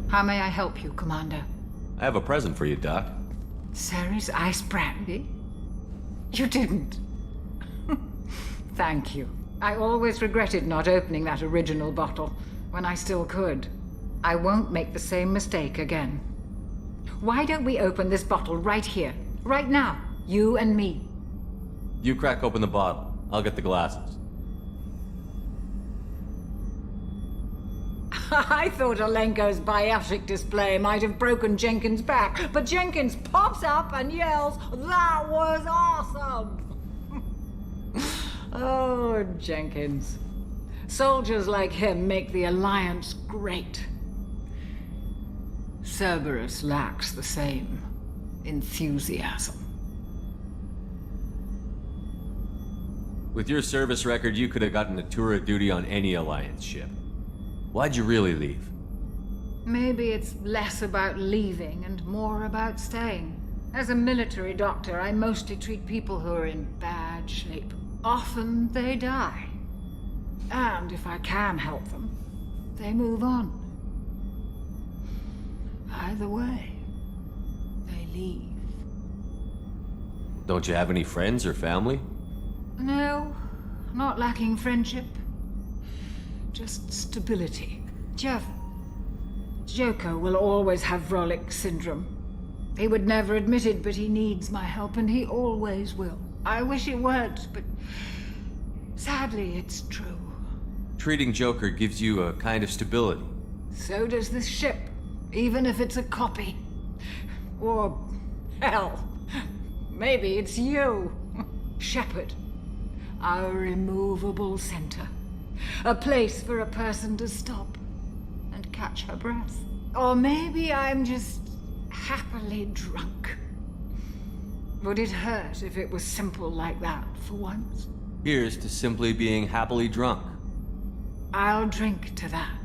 Speaker 19: How may I help you, Commander?
Speaker 4: I have a present for you, Doc.
Speaker 19: Sarah's ice brandy? You didn't. Thank you. I always regretted not opening that original bottle when I still could. I won't make the same mistake again. Why don't we open this bottle right here, right now, you and me?
Speaker 4: You crack open the bottle. I'll get the glasses.
Speaker 19: I thought Alenko's biotic display might have broken Jenkins' back, but Jenkins pops up and yells, "That was awesome!" Oh, Jenkins. Soldiers like him make the Alliance great. Cerberus lacks the same enthusiasm.
Speaker 4: With your service record, you could have gotten a tour of duty on any Alliance ship. Why'd you really leave?
Speaker 19: Maybe it's less about leaving and more about staying. As a military doctor, I mostly treat people who are in bad shape. Often they die. And if I can help them, they move on. Either way, they leave.
Speaker 4: Don't you have any friends or family?
Speaker 19: No, not lacking friendship. Just stability. Jeff, Joko will always have Vrolik syndrome. He would never admit it, but he needs my help, and he always will. I wish it weren't, but sadly, it's true.
Speaker 4: Treating Joker gives you a kind of stability.
Speaker 19: So does this ship, even if it's a copy. Or, hell, maybe it's you, Shepard. Our immovable center. A place for a person to stop and catch her breath. Or maybe I'm just happily drunk. Would it hurt if it was simple like that for once?
Speaker 4: Here's to simply being happily drunk.
Speaker 19: I'll drink to that.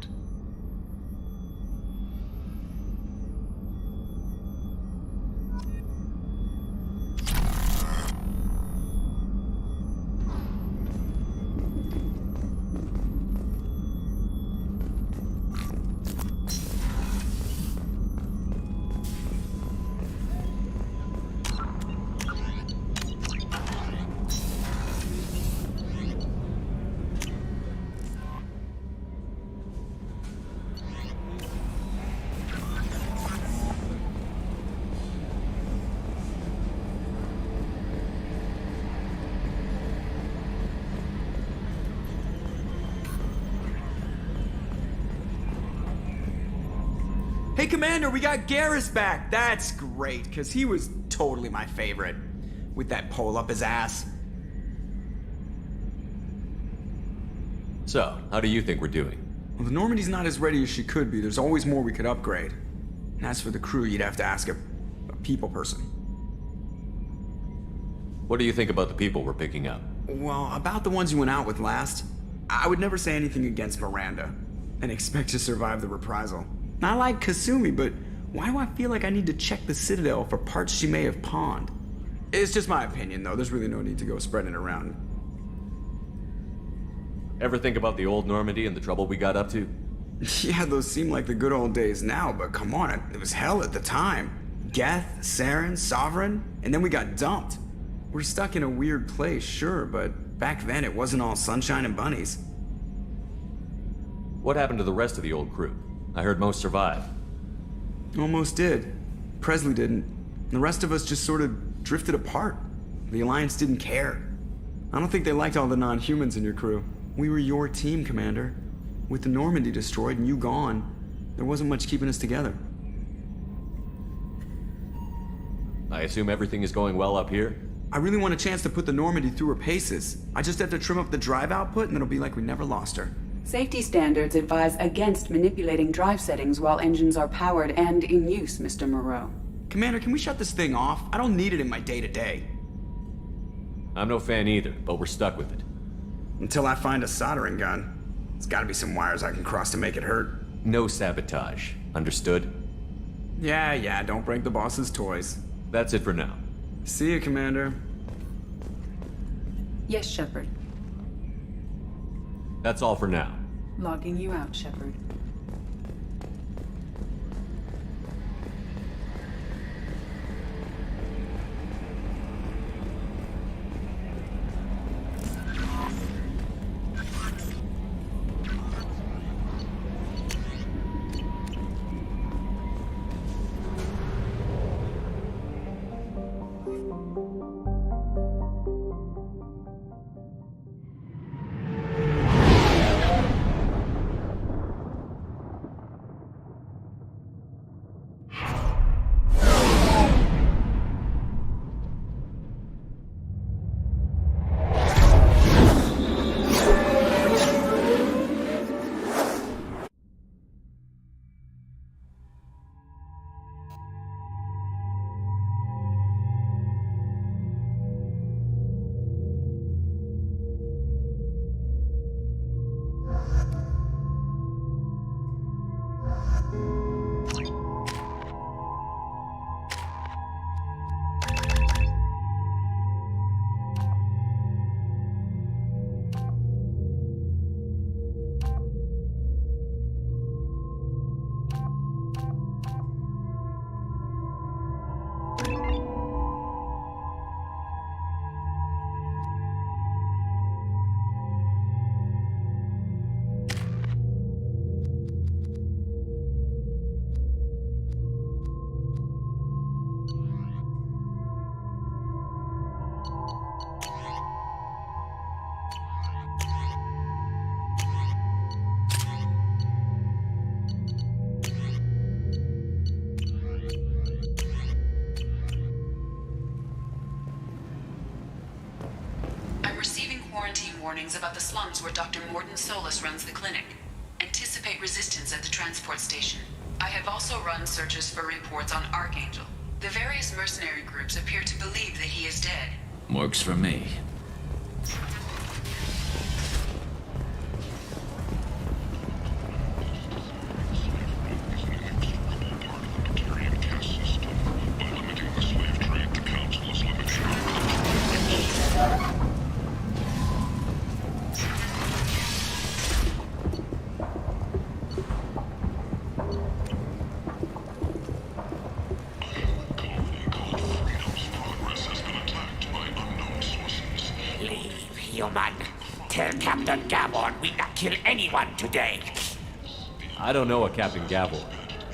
Speaker 20: Hey, Commander, we got Garrus back. That's great, because he was totally my favorite. With that pole up his ass.
Speaker 4: So, how do you think we're doing?
Speaker 20: Well, the Normandy's not as ready as she could be. There's always more we could upgrade. And as for the crew, you'd have to ask a people person.
Speaker 4: What do you think about the people we're picking up?
Speaker 20: Well, about the ones you went out with last, I would never say anything against Miranda and expect to survive the reprisal. I like Kasumi, but why do I feel like I need to check the Citadel for parts she may have pawned? It's just my opinion, though. There's really no need to go spreading it around.
Speaker 4: Ever think about the old Normandy and the trouble we got up to?
Speaker 20: Yeah, those seem like the good old days now, but come on, it was hell at the time. Geth, Saren, Sovereign, and then we got dumped. We're stuck in a weird place, sure, but back then it wasn't all sunshine and bunnies.
Speaker 4: What happened to the rest of the old crew? I heard most survived.
Speaker 20: Almost did. Presley didn't. The rest of us just sort of drifted apart. The Alliance didn't care. I don't think they liked all the non-humans in your crew. We were your team, Commander. With the Normandy destroyed and you gone, there wasn't much keeping us together.
Speaker 4: I assume everything is going well up here?
Speaker 20: I really want a chance to put the Normandy through her paces. I just have to trim up the drive output and it'll be like we never lost her.
Speaker 9: Safety standards advise against manipulating drive settings while engines are powered and in use, Mr. Moreau.
Speaker 20: Commander, can we shut this thing off? I don't need it in my day-to-day.
Speaker 4: I'm no fan either, but we're stuck with it.
Speaker 20: Until I find a soldering gun. There's gotta be some wires I can cross to make it hurt.
Speaker 4: No sabotage. Understood?
Speaker 20: Yeah, don't break the boss's toys.
Speaker 4: That's it for now.
Speaker 20: See you, Commander.
Speaker 9: Yes, Shepard.
Speaker 4: That's all for now.
Speaker 9: Logging you out, Shepard. Warnings about the slums where Dr. Morden Solus runs the clinic. Anticipate resistance at the transport station. I have also run searches for reports on Archangel. The various mercenary groups appear to believe that he is dead.
Speaker 12: Works for me.
Speaker 21: Today.
Speaker 4: I don't know a Captain Gavor.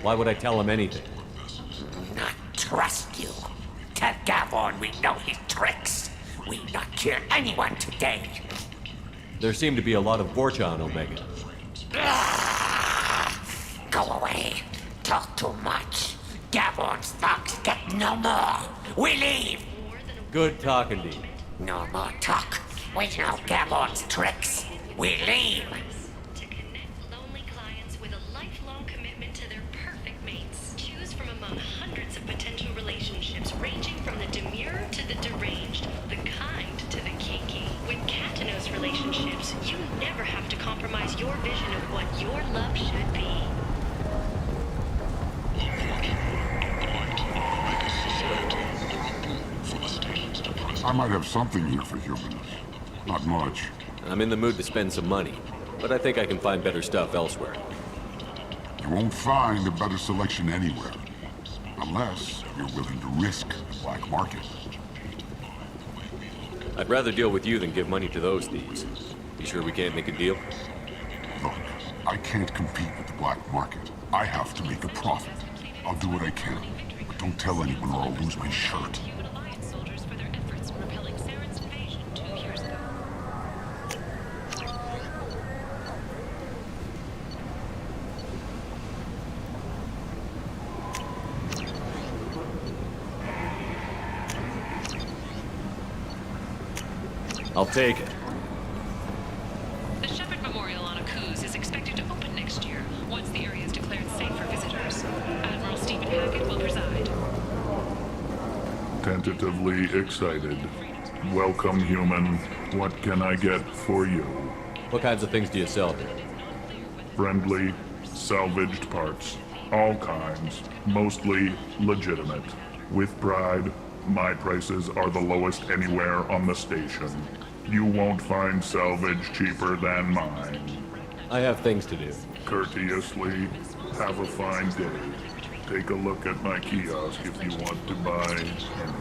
Speaker 4: Why would I tell him anything?
Speaker 21: Not trust you. Tell Gavor we know his tricks. We not kill anyone today.
Speaker 4: There seem to be a lot of Vorcha on Omega.
Speaker 21: Go away. Talk to too much. Gavorn's thugs get no more. We leave.
Speaker 4: Good talking to you.
Speaker 21: No more talk. We know Gavorn's tricks. We leave.
Speaker 7: To connect lonely clients with a lifelong commitment to their perfect mates. Choose from among hundreds of potential relationships ranging from the demure to the deranged, the kind to the kinky. With Katanos relationships, you never have to compromise your vision of what your love should be.
Speaker 2: I might have something here for humans. Not much.
Speaker 4: I'm in the mood to spend some money, but I think I can find better stuff elsewhere.
Speaker 2: You won't find a better selection anywhere. Unless you're willing to risk the black market.
Speaker 4: I'd rather deal with you than give money to those thieves. You sure we can't make a deal?
Speaker 2: Look, I can't compete with the black market. I have to make a profit. I'll do what I can, but don't tell anyone or I'll lose my shirt.
Speaker 4: I'll take it.
Speaker 7: The Shepherd Memorial on Akuz is expected to open next year, once the area is declared safe for visitors. Admiral Stephen Hackett will preside.
Speaker 3: Tentatively excited. Welcome, human. What can I get for you?
Speaker 4: What kinds of things do you sell here?
Speaker 3: Friendly, salvaged parts. All kinds. Mostly legitimate. With pride, my prices are the lowest anywhere on the station. You won't find salvage cheaper than mine.
Speaker 4: I have things to do.
Speaker 3: Courteously, have a fine day. Take a look at my kiosk if you want to buy anything.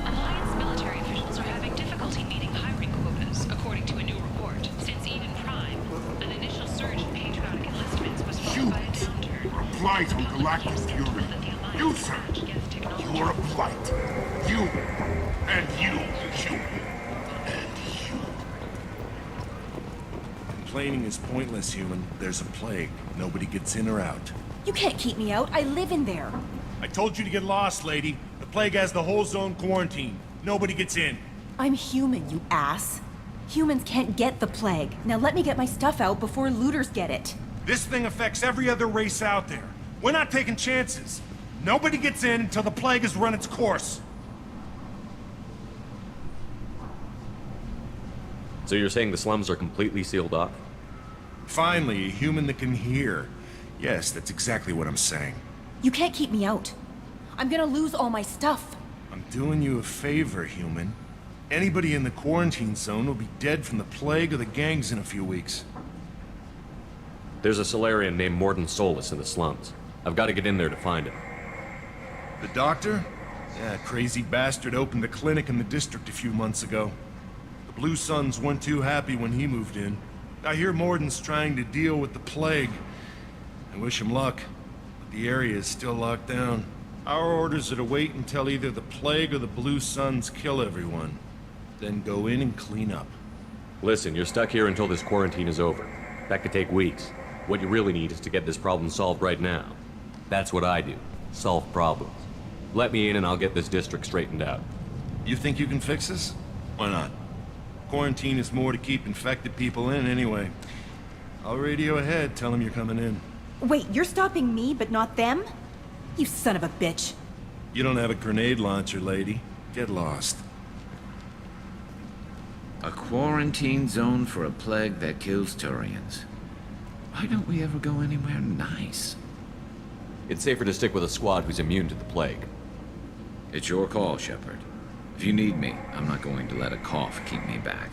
Speaker 7: Alliance military officials are having difficulty meeting hiring quotas, according to a new report. Since even Prime, an initial surge in patriotic enlistments was followed by a downturn.
Speaker 2: Blight on Galactic Fury. You, sir. You are a blight. You. And you.
Speaker 1: Complaining is pointless, human. There's a plague. Nobody gets in or out.
Speaker 22: You can't keep me out. I live in there.
Speaker 1: I told you to get lost, lady. The plague has the whole zone quarantined. Nobody gets in.
Speaker 22: I'm human, you ass. Humans can't get the plague. Now let me get my stuff out before looters get it.
Speaker 1: This thing affects every other race out there. We're not taking chances. Nobody gets in until the plague has run its course.
Speaker 4: So you're saying the slums are completely sealed off?
Speaker 1: Finally, a human that can hear. Yes, that's exactly what I'm saying.
Speaker 22: You can't keep me out. I'm gonna lose all my stuff.
Speaker 1: I'm doing you a favor, human. Anybody in the quarantine zone will be dead from the plague or the gangs in a few weeks.
Speaker 4: There's a Solarian named Morden Solus in the slums. I've got to get in there to find him.
Speaker 1: The doctor? Yeah, crazy bastard opened a clinic in the district a few months ago. The Blue Suns weren't too happy when he moved in. I hear Morden's trying to deal with the plague. I wish him luck, but the area is still locked down. Our orders are to wait until either the plague or the Blue Suns kill everyone. Then go in and clean up.
Speaker 4: Listen, you're stuck here until this quarantine is over. That could take weeks. What you really need is to get this problem solved right now. That's what I do. Solve problems. Let me in and I'll get this district straightened out.
Speaker 1: You think you can fix this? Why not? Quarantine is more to keep infected people in anyway. I'll radio ahead, tell them you're coming in.
Speaker 22: Wait, you're stopping me, but not them? You son of a bitch.
Speaker 1: You don't have a grenade launcher, lady. Get lost.
Speaker 12: A quarantine zone for a plague that kills Turians. Why don't we ever go anywhere nice?
Speaker 4: It's safer to stick with a squad who's immune to the plague.
Speaker 12: It's your call, Shepard. If you need me, I'm not going to let a cough keep me back.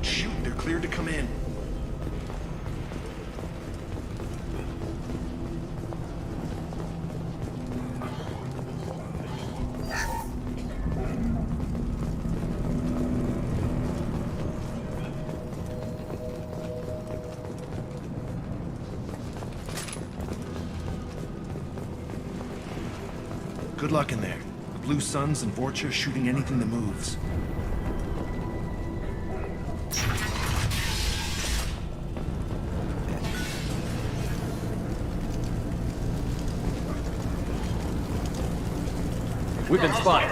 Speaker 1: Don't shoot, they're cleared to come in. Good luck in there. The Blue Suns and Vorcha shooting anything that moves.
Speaker 4: We've been spotted.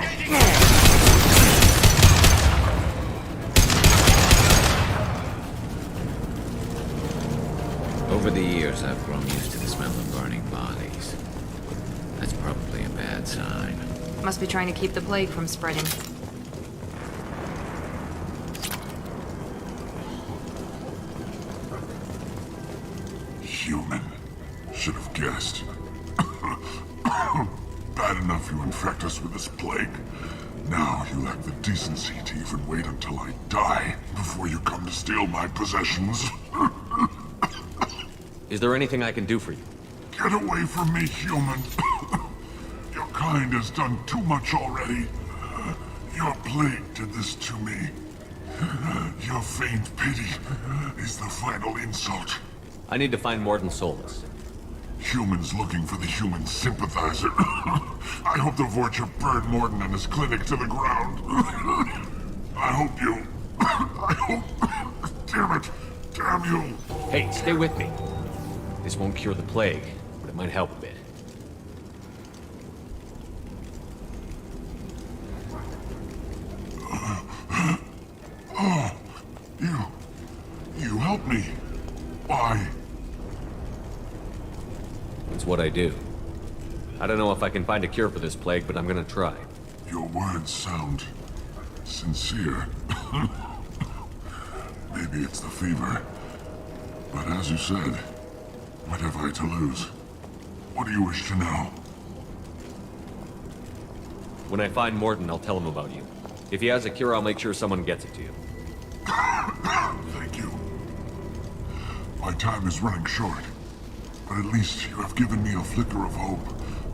Speaker 12: Over the years, I've grown used to the smell of burning bodies. That's probably a bad sign.
Speaker 8: Must be trying to keep the plague from spreading.
Speaker 2: Human. Should have guessed. Bad enough you infect us with this plague. Now you lack the decency to even wait until I die before you come to steal my possessions.
Speaker 4: Is there anything I can do for you?
Speaker 2: Get away from me, human. Your kind has done too much already. Your plague did this to me. Your faint pity is the final insult.
Speaker 4: I need to find Morton Solus.
Speaker 2: Humans looking for the human sympathizer. I hope the Vorcha burned Morton and his clinic to the ground. I hope you... I hope... Damn it! Damn you!
Speaker 4: Hey, stay with me. This won't cure the plague, but it might help a bit.
Speaker 2: Oh, you helped me. Why?
Speaker 4: It's what I do. I don't know if I can find a cure for this plague, but I'm gonna try.
Speaker 2: Your words sound sincere. Maybe it's the fever. But as you said, what have I to lose? What do you wish to know?
Speaker 4: When I find Morton, I'll tell him about you. If he has a cure, I'll make sure someone gets it to you.
Speaker 2: Thank you. My time is running short, but at least you have given me a flicker of hope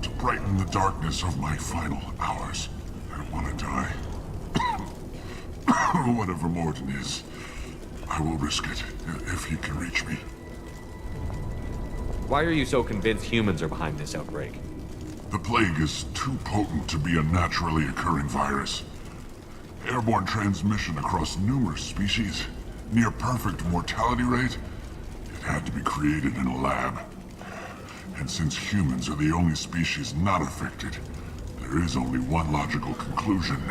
Speaker 2: to brighten the darkness of my final hours. I don't want to die. Whatever Morton is, I will risk it if he can reach me.
Speaker 4: Why are you so convinced humans are behind this outbreak?
Speaker 2: The plague is too potent to be a naturally occurring virus. Airborne transmission across numerous species, near perfect mortality rate. It had to be created in a lab. And since humans are the only species not affected, there is only one logical conclusion.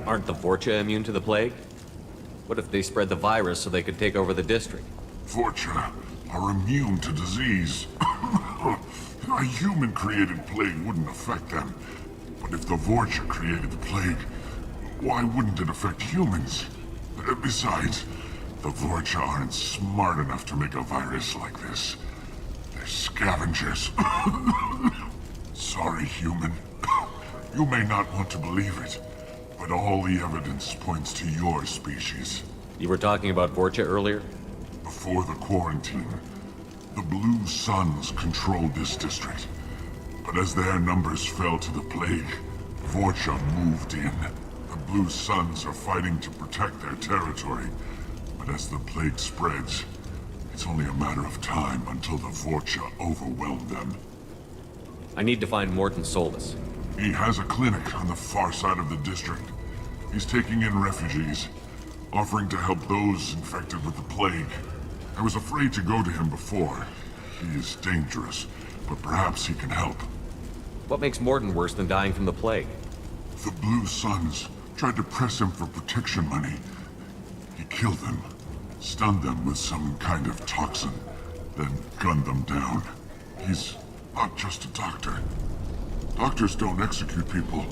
Speaker 4: Aren't the Vorcha immune to the plague? What if they spread the virus so they could take over the district?
Speaker 2: Vorcha are immune to disease. A human-created plague wouldn't affect them. But if the Vorcha created the plague, why wouldn't it affect humans? Besides, the Vorcha aren't smart enough to make a virus like this. They're scavengers. Sorry, human. You may not want to believe it, but all the evidence points to your species.
Speaker 4: You were talking about Vorcha earlier?
Speaker 2: Before the quarantine, the Blue Suns controlled this district. But as their numbers fell to the plague, Vorcha moved in. The Blue Suns are fighting to protect their territory. But as the plague spreads, it's only a matter of time until the Vorcha overwhelm them.
Speaker 4: I need to find Morton Solus.
Speaker 2: He has a clinic on the far side of the district. He's taking in refugees, offering to help those infected with the plague. I was afraid to go to him before. He is dangerous, but perhaps he can help.
Speaker 4: What makes Morton worse than dying from the plague?
Speaker 2: The Blue Suns tried to press him for protection money. He killed them, stunned them with some kind of toxin, then gunned them down. He's not just a doctor. Doctors don't execute people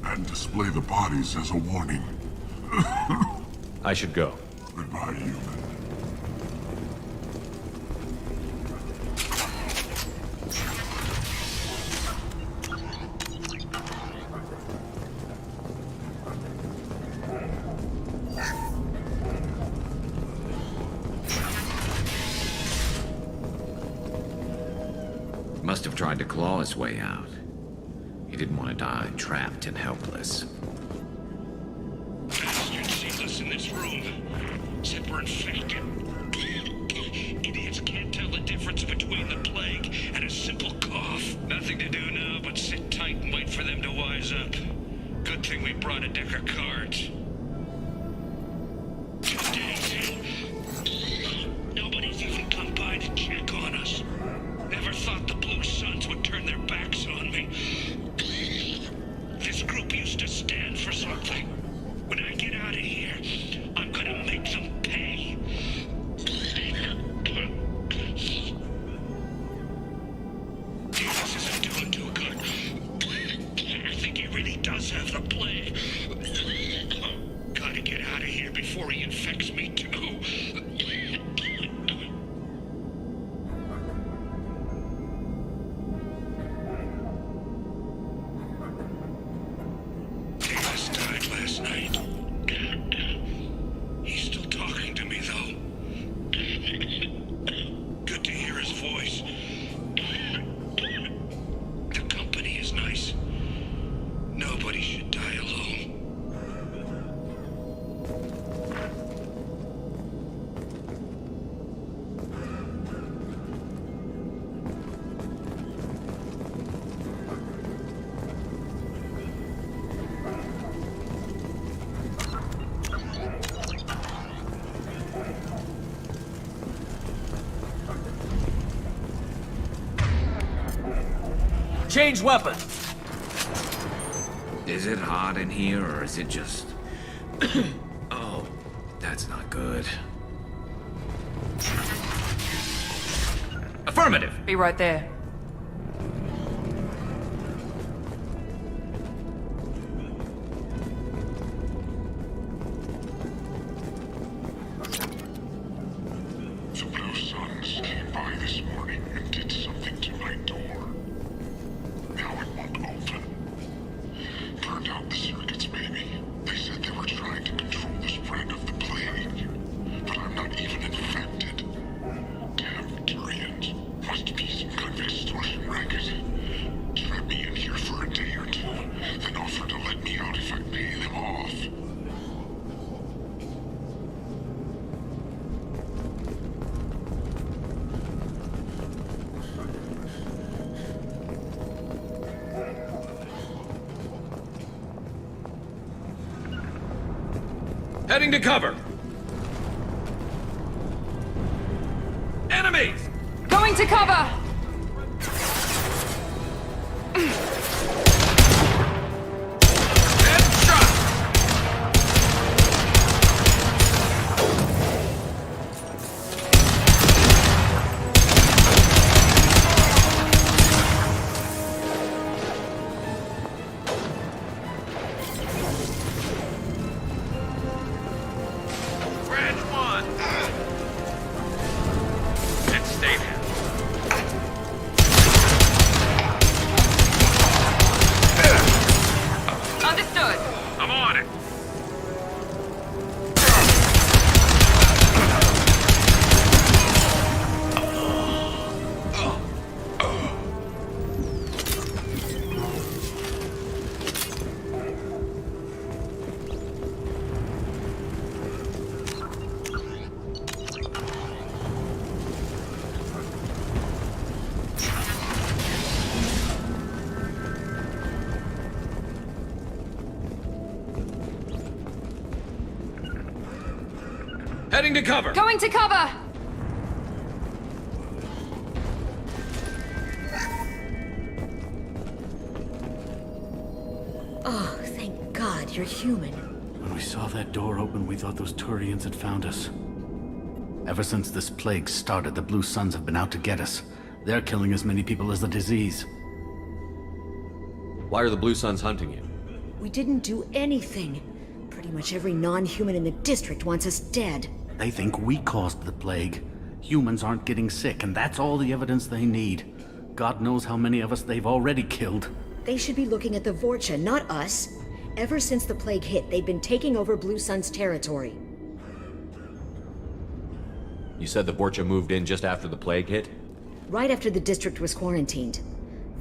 Speaker 2: and display the bodies as a warning.
Speaker 4: I should go.
Speaker 2: Goodbye, human.
Speaker 12: tried to claw his way out. He didn't want to die trapped and helpless.
Speaker 5: Bastard sees us in this room. Said we're infected. Idiots can't tell the difference between the plague and a simple cough. Nothing to do now but sit tight and wait for them to wise up. Good thing we brought a deck of cards. Nobody's even come by to check on us. Never thought the Blue Suns would turn their backs on me. This group used to stand for something. When I get out of here, I'm gonna make them pay. This isn't doing too good. I think he really does have the plague. Gotta get out of here before he infects me too. Davis died last night. He's still talking to me, though. Good to hear his voice. The company is nice. Nobody should die alone.
Speaker 10: Change weapon.
Speaker 12: Is it hot in here, or is it just... Oh, that's not good. Affirmative!
Speaker 8: Be right there.
Speaker 2: The Blue Suns came by this morning and did something to my door. Now it won't open. Turned out the circuits, maybe. They said they were trying to control the spread of the plague. But I'm not even infected. Damn Tyrians. Must be some kind of extortion racket. Trap me in here for a day or two, then offer to let me out if I pay them off.
Speaker 10: Heading to cover. Enemies!
Speaker 8: Going to cover!
Speaker 5: Branch one. And stay there.
Speaker 8: Understood.
Speaker 5: I'm on it.
Speaker 10: Heading to cover.
Speaker 8: Going to cover!
Speaker 6: Oh, thank God you're human.
Speaker 23: When we saw that door open, we thought those Turians had found us. Ever since this plague started, the Blue Suns have been out to get us. They're killing as many people as the disease.
Speaker 4: Why are the Blue Suns hunting you?
Speaker 6: We didn't do anything. Pretty much every non-human in the district wants us dead.
Speaker 23: They think we caused the plague. Humans aren't getting sick, and that's all the evidence they need. God knows how many of us they've already killed.
Speaker 6: They should be looking at the Vorcha, not us. Ever since the plague hit, they've been taking over Blue Sun's territory.
Speaker 4: You said the Vorcha moved in just after the plague hit?
Speaker 6: Right after the district was quarantined.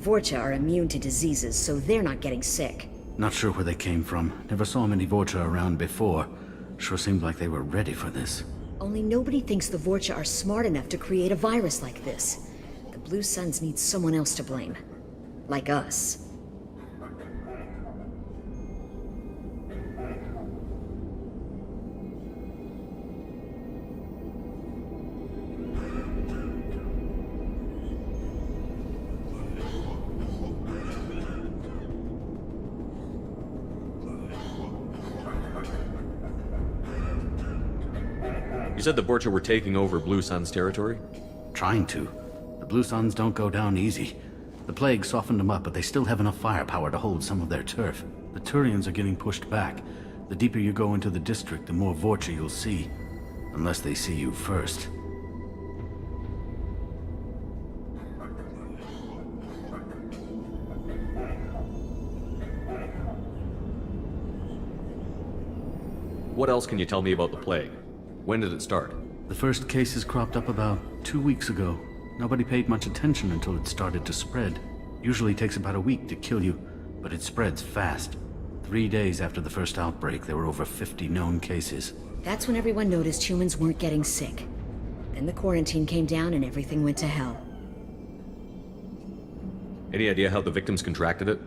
Speaker 6: Vorcha are immune to diseases, so they're not getting sick.
Speaker 23: Not sure where they came from. Never saw many Vorcha around before. Sure seemed like they were ready for this.
Speaker 6: Only nobody thinks the Vorcha are smart enough to create a virus like this. The Blue Suns need someone else to blame. Like us.
Speaker 4: You said the Vorcha were taking over Blue Sun's territory?
Speaker 23: Trying to. The Blue Suns don't go down easy. The plague softened them up, but they still have enough firepower to hold some of their turf. The Turians are getting pushed back. The deeper you go into the district, the more Vorcha you'll see. Unless they see you first.
Speaker 4: What else can you tell me about the plague? When did it start?
Speaker 23: The first cases cropped up about 2 weeks ago. Nobody paid much attention until it started to spread. Usually takes about a week to kill you, but it spreads fast. 3 days after the first outbreak, there were over 50 known cases.
Speaker 6: That's when everyone noticed humans weren't getting sick. Then the quarantine came down and everything went to hell.
Speaker 4: Any idea how the victims contracted it?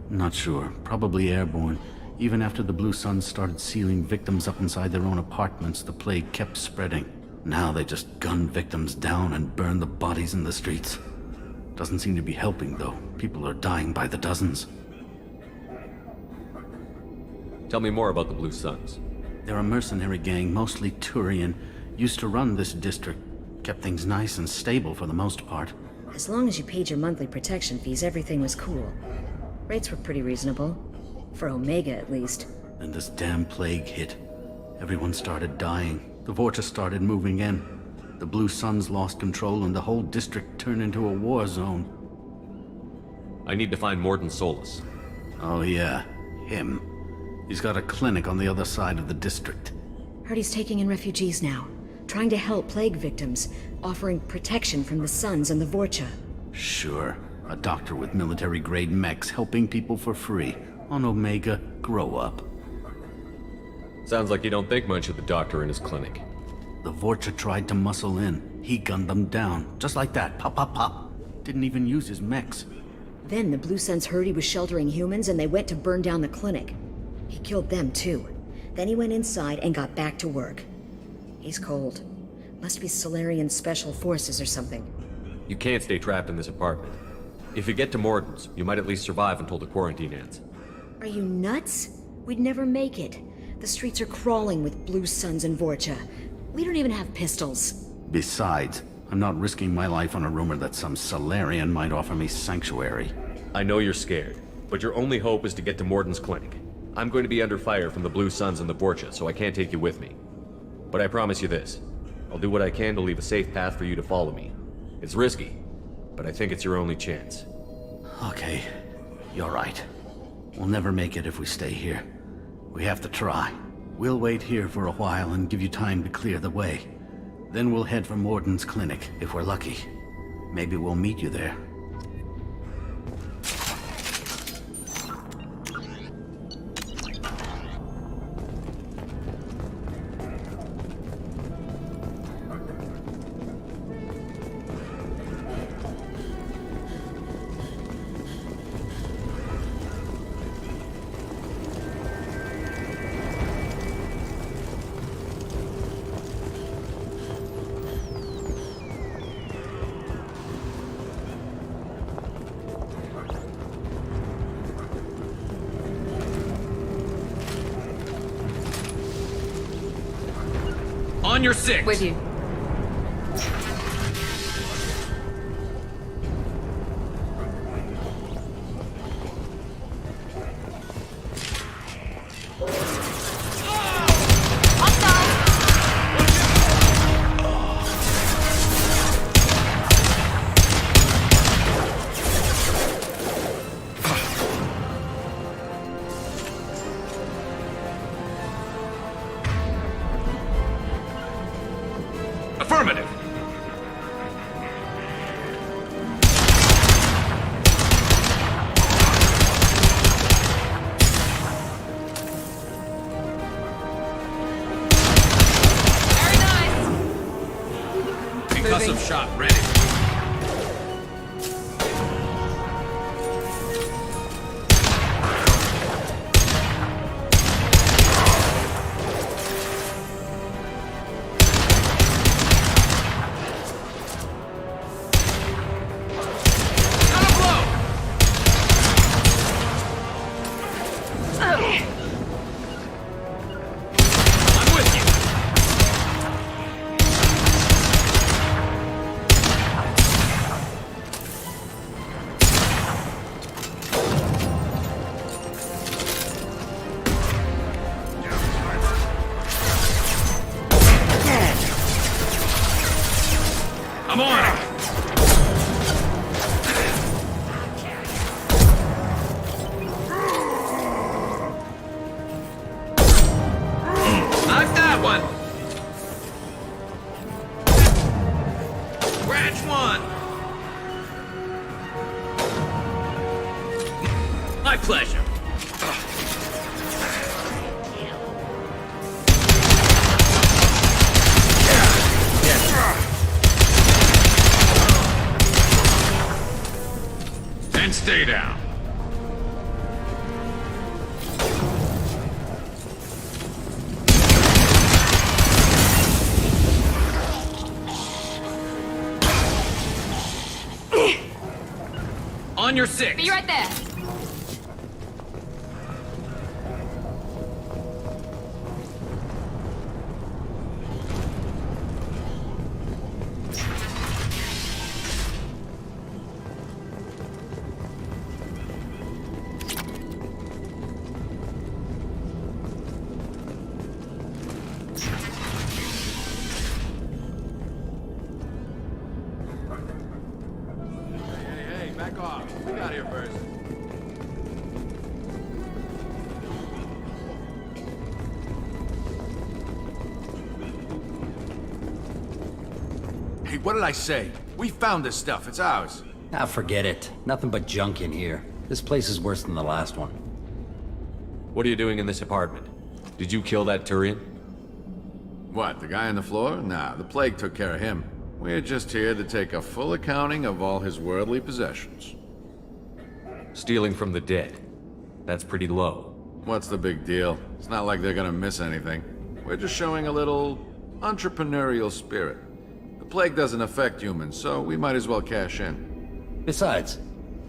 Speaker 23: Not sure. Probably airborne. Even after the Blue Suns started sealing victims up inside their own apartments, the plague kept spreading. Now they just gun victims down and burn the bodies in the streets. Doesn't seem to be helping, though. People are dying by the dozens.
Speaker 4: Tell me more about the Blue Suns.
Speaker 23: They're a mercenary gang, mostly Turian. Used to run this district. Kept things nice and stable for the most part.
Speaker 6: As long as you paid your monthly protection fees, everything was cool. Rates were pretty reasonable. For Omega, at least.
Speaker 23: Then this damn plague hit. Everyone started dying. The Vorcha started moving in. The Blue Suns lost control and the whole district turned into a war zone.
Speaker 4: I need to find Morden Solus.
Speaker 23: Oh yeah, him. He's got a clinic on the other side of the district.
Speaker 6: Heard he's taking in refugees now. Trying to help plague victims. Offering protection from the Suns and the Vorcha.
Speaker 23: Sure. A doctor with military-grade mechs helping people for free. On Omega, grow up.
Speaker 4: Sounds like you don't think much of the doctor in his clinic.
Speaker 23: The Vorcha tried to muscle in. He gunned them down. Just like that. Pop, pop, pop. Didn't even use his mechs.
Speaker 6: Then the Blue Suns heard he was sheltering humans and they went to burn down the clinic. He killed them too. Then he went inside and got back to work. He's cold. Must be Solarian Special Forces or something.
Speaker 4: You can't stay trapped in this apartment. If you get to Morden's, you might at least survive until the quarantine ends.
Speaker 6: Are you nuts? We'd never make it. The streets are crawling with Blue Suns and Vorcha. We don't even have pistols.
Speaker 23: Besides, I'm not risking my life on a rumor that some Solarian might offer me sanctuary.
Speaker 4: I know you're scared, but your only hope is to get to Morden's clinic. I'm going to be under fire from the Blue Suns and the Vorcha, so I can't take you with me. But I promise you this. I'll do what I can to leave a safe path for you to follow me. It's risky, but I think it's your only chance.
Speaker 23: Okay, you're right. We'll never make it if we stay here. We have to try. We'll wait here for a while and give you time to clear the way. Then we'll head for Morden's clinic, if we're lucky. Maybe we'll meet you there.
Speaker 10: On your six.
Speaker 8: With you.
Speaker 10: Affirmative. Awesome shot, ready. I'm on it! Knock that one! Scratch one! My pleasure. And stay down. On your six.
Speaker 8: Be right there.
Speaker 13: Hey, back off. We got here first.
Speaker 10: Hey, what did I say? We found this stuff. It's ours.
Speaker 11: Ah, forget it. Nothing but junk in here. This place is worse than the last one.
Speaker 4: What are you doing in this apartment? Did you kill that Turian?
Speaker 13: What, the guy on the floor? Nah, the plague took care of him. We're just here to take a full accounting of all his worldly possessions.
Speaker 4: Stealing from the dead. That's pretty low.
Speaker 13: What's the big deal? It's not like they're gonna miss anything. We're just showing a little entrepreneurial spirit. The plague doesn't affect humans, so we might as well cash in.
Speaker 11: Besides,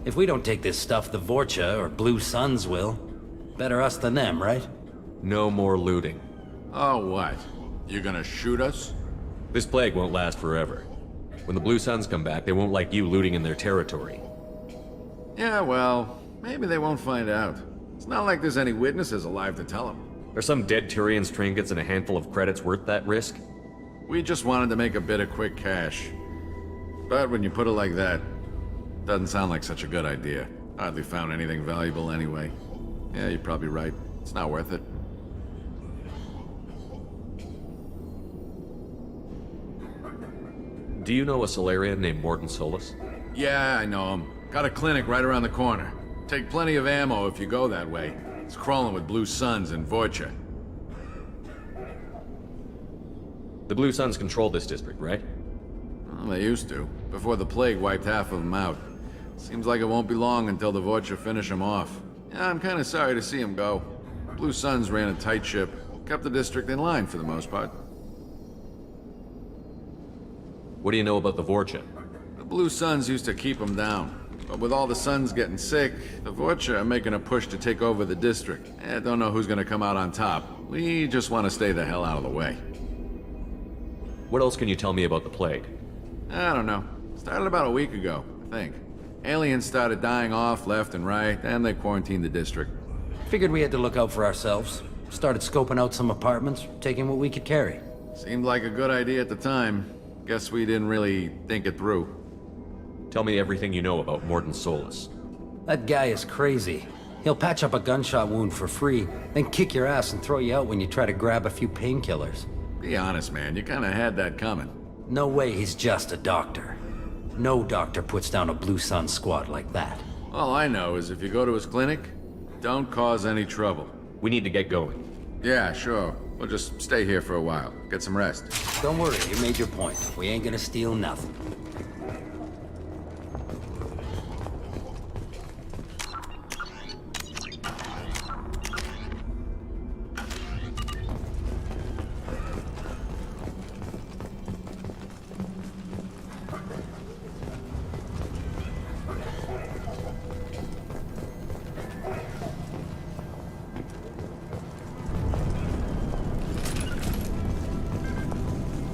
Speaker 11: if we don't take this stuff, the Vorcha or Blue Suns will. Better us than them, right?
Speaker 4: No more looting.
Speaker 13: Oh, what? You gonna shoot us?
Speaker 4: This plague won't last forever. When the Blue Suns come back, they won't like you looting in their territory.
Speaker 13: Yeah, well, maybe they won't find out. It's not like there's any witnesses alive to tell them.
Speaker 4: Are some dead Tyrian's trinkets and a handful of credits worth that risk?
Speaker 13: We just wanted to make a bit of quick cash. But when you put it like that, doesn't sound like such a good idea. Hardly found anything valuable anyway. Yeah, you're probably right. It's not worth it.
Speaker 4: Do you know a Solarian named Morton Solus?
Speaker 13: Yeah, I know him. Got a clinic right around the corner. Take plenty of ammo if you go that way. It's crawling with Blue Suns and Vorcha.
Speaker 4: The Blue Suns control this district, right?
Speaker 13: Well, they used to, before the plague wiped half of them out. Seems like it won't be long until the Vorcha finish them off. Yeah, I'm kinda sorry to see them go. Blue Suns ran a tight ship, kept the district in line for the most part.
Speaker 4: What do you know about the Vorcha?
Speaker 13: The Blue Suns used to keep them down. But with all the Suns getting sick, the Vorcha are making a push to take over the district. Don't know who's gonna come out on top. We just want to stay the hell out of the way.
Speaker 4: What else can you tell me about the plague?
Speaker 13: I don't know. Started about a week ago, I think. Aliens started dying off left and right, and they quarantined the district.
Speaker 11: Figured we had to look out for ourselves. Started scoping out some apartments, taking what we could carry.
Speaker 13: Seemed like a good idea at the time. Guess we didn't really think it through.
Speaker 4: Tell me everything you know about Morton Solus.
Speaker 11: That guy is crazy. He'll patch up a gunshot wound for free, then kick your ass and throw you out when you try to grab a few painkillers.
Speaker 13: Be honest, man. You kinda had that coming.
Speaker 11: No way he's just a doctor. No doctor puts down a Blue Sun squad like that.
Speaker 13: All I know is if you go to his clinic, don't cause any trouble.
Speaker 4: We need to get going.
Speaker 13: Yeah, sure. We'll just stay here for a while. Get some rest.
Speaker 11: Don't worry, you made your point. We ain't gonna steal nothing.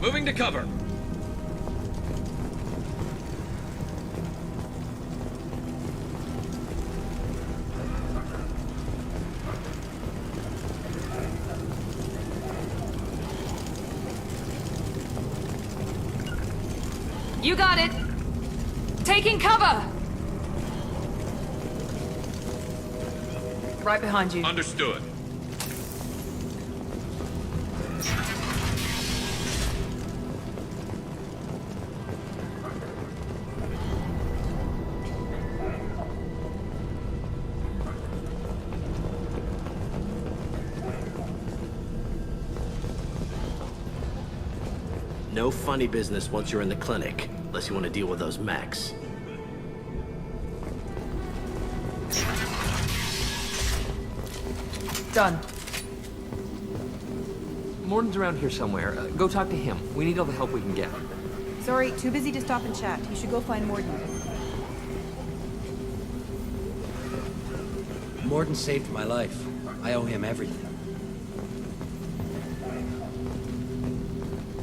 Speaker 10: Moving to cover.
Speaker 8: You got it! Taking cover! Right behind you.
Speaker 10: Understood.
Speaker 14: No funny business once you're in the clinic, unless you want to deal with those mechs.
Speaker 8: Done.
Speaker 15: Morton's around here somewhere. Go talk to him. We need all the help we can get.
Speaker 22: Sorry, too busy to stop and chat. You should go find Morton.
Speaker 11: Morton saved my life. I owe him everything.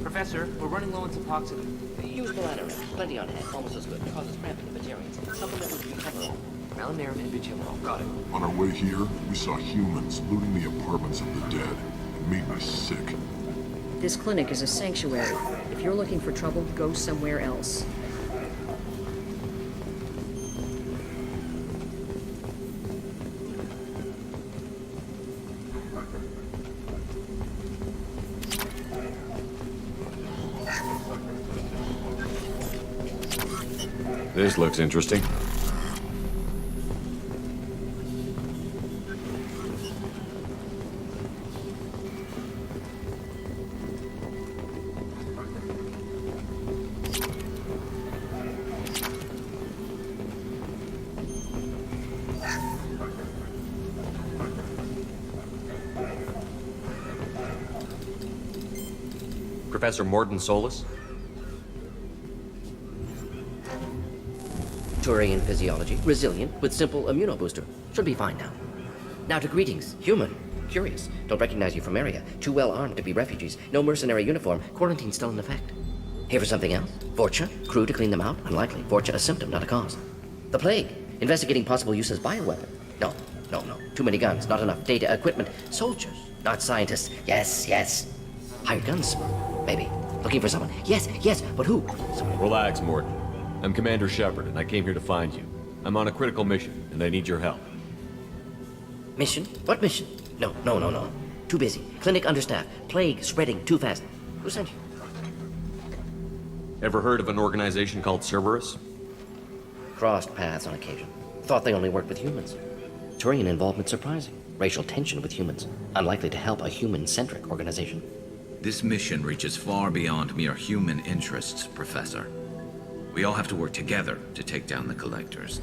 Speaker 15: Professor, we're running low on Suboxone.
Speaker 16: Use malanarum. Plenty on hand. Almost as good. Causes cramping in vegetarians. Supplement with recoverol.
Speaker 15: Malanarum and Vigilol. Got it.
Speaker 3: On our way here, we saw humans looting the apartments of the dead. It made me sick.
Speaker 6: This clinic is a sanctuary. If you're looking for trouble, go somewhere else.
Speaker 4: This looks interesting. Professor Morton Solus?
Speaker 16: Turian physiology, resilient, with simple immunobooster. Should be fine now. Now to greetings, human. Curious. Don't recognize you from area. Too well armed to be refugees. No mercenary uniform. Quarantine still in effect. Here for something else? Vorcha? Crew to clean them out? Unlikely. Vorcha a symptom, not a cause. The plague. Investigating possible use as bioweapon. No. Too many guns, not enough data, equipment. Soldiers, not scientists. Yes. Hired guns, maybe. Looking for someone. Yes, but who?
Speaker 4: Relax, Morton. I'm Commander Shepard, and I came here to find you. I'm on a critical mission, and I need your help.
Speaker 16: Mission? What mission? No. Too busy. Clinic understaffed. Plague spreading too fast. Who sent you?
Speaker 4: Ever heard of an organization called Cerberus?
Speaker 16: Crossed paths on occasion. Thought they only worked with humans. Turian involvement surprising. Racial tension with humans. Unlikely to help a human-centric organization.
Speaker 12: This mission reaches far beyond mere human interests, Professor. We all have to work together to take down the Collectors.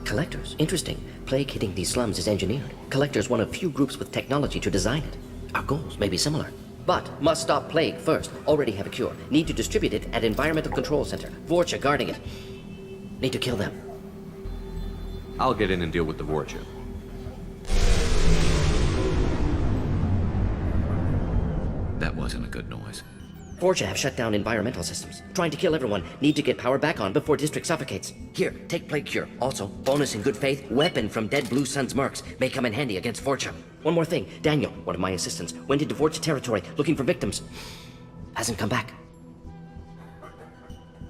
Speaker 16: Collectors? Interesting. Plague hitting these slums is engineered. Collectors one of few groups with technology to design it. Our goals may be similar. But must stop Plague first. Already have a cure. Need to distribute it at Environmental Control Center. Vorcha guarding it. Need to kill them.
Speaker 4: I'll get in and deal with the Vorcha.
Speaker 12: That wasn't a good noise.
Speaker 16: Vorcha have shut down environmental systems. Trying to kill everyone. Need to get power back on before District suffocates. Here, take Plague Cure. Also, bonus in good faith, weapon from dead Blue Sun's mercs. May come in handy against Vorcha. One more thing. Daniel, one of my assistants, went into Vorcha territory looking for victims. Hasn't come back.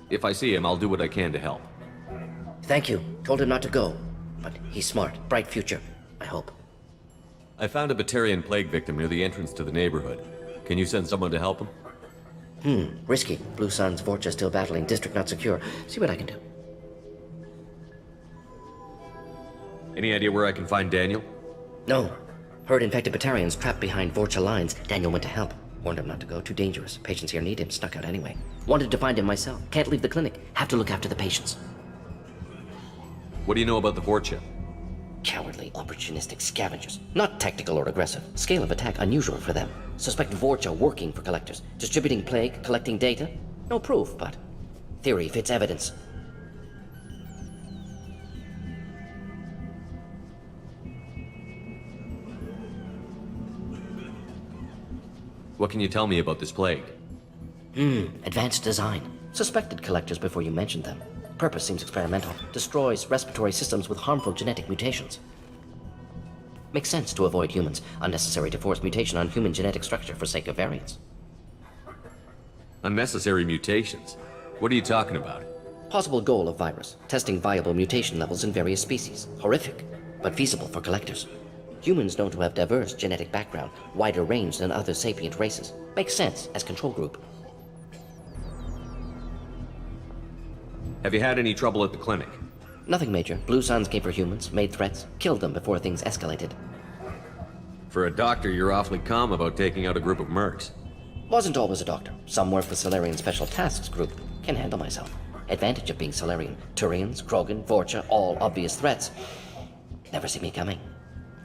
Speaker 4: If I see him, I'll do what I can to help.
Speaker 16: Thank you. Told him not to go. But he's smart. Bright future. I hope.
Speaker 4: I found a Batarian plague victim near the entrance to the neighborhood. Can you send someone to help him?
Speaker 16: Risky. Blue Sun's Vorcha still battling. District not secure. See what I can do.
Speaker 4: Any idea where I can find Daniel?
Speaker 16: No. Heard infected Batarians trapped behind Vorcha lines. Daniel went to help. Warned him not to go. Too dangerous. Patients here need him. Snuck out anyway. Wanted to find him myself. Can't leave the clinic. Have to look after the patients.
Speaker 4: What do you know about the Vorcha?
Speaker 16: Cowardly, opportunistic scavengers. Not tactical or aggressive. Scale of attack unusual for them. Suspect Vorcha working for collectors. Distributing plague, collecting data. No proof, but theory fits evidence.
Speaker 4: What can you tell me about this plague?
Speaker 16: Advanced design. Suspected collectors before you mentioned them. Purpose seems experimental. Destroys respiratory systems with harmful genetic mutations. Makes sense to avoid humans. Unnecessary to force mutation on human genetic structure for sake of variance.
Speaker 4: Unnecessary mutations? What are you talking about?
Speaker 16: Possible goal of virus. Testing viable mutation levels in various species. Horrific, but feasible for collectors. Humans known to have diverse genetic background, wider range than other sapient races. Makes sense as control group.
Speaker 4: Have you had any trouble at the clinic?
Speaker 16: Nothing major. Blue Suns came for humans, made threats, killed them before things escalated.
Speaker 4: For a doctor, you're awfully calm about taking out a group of mercs.
Speaker 16: Wasn't always a doctor. Some work for Solarian Special Tasks Group. Can handle myself. Advantage of being Solarian. Turians, Krogan, Vorcha, all obvious threats. Never see me coming.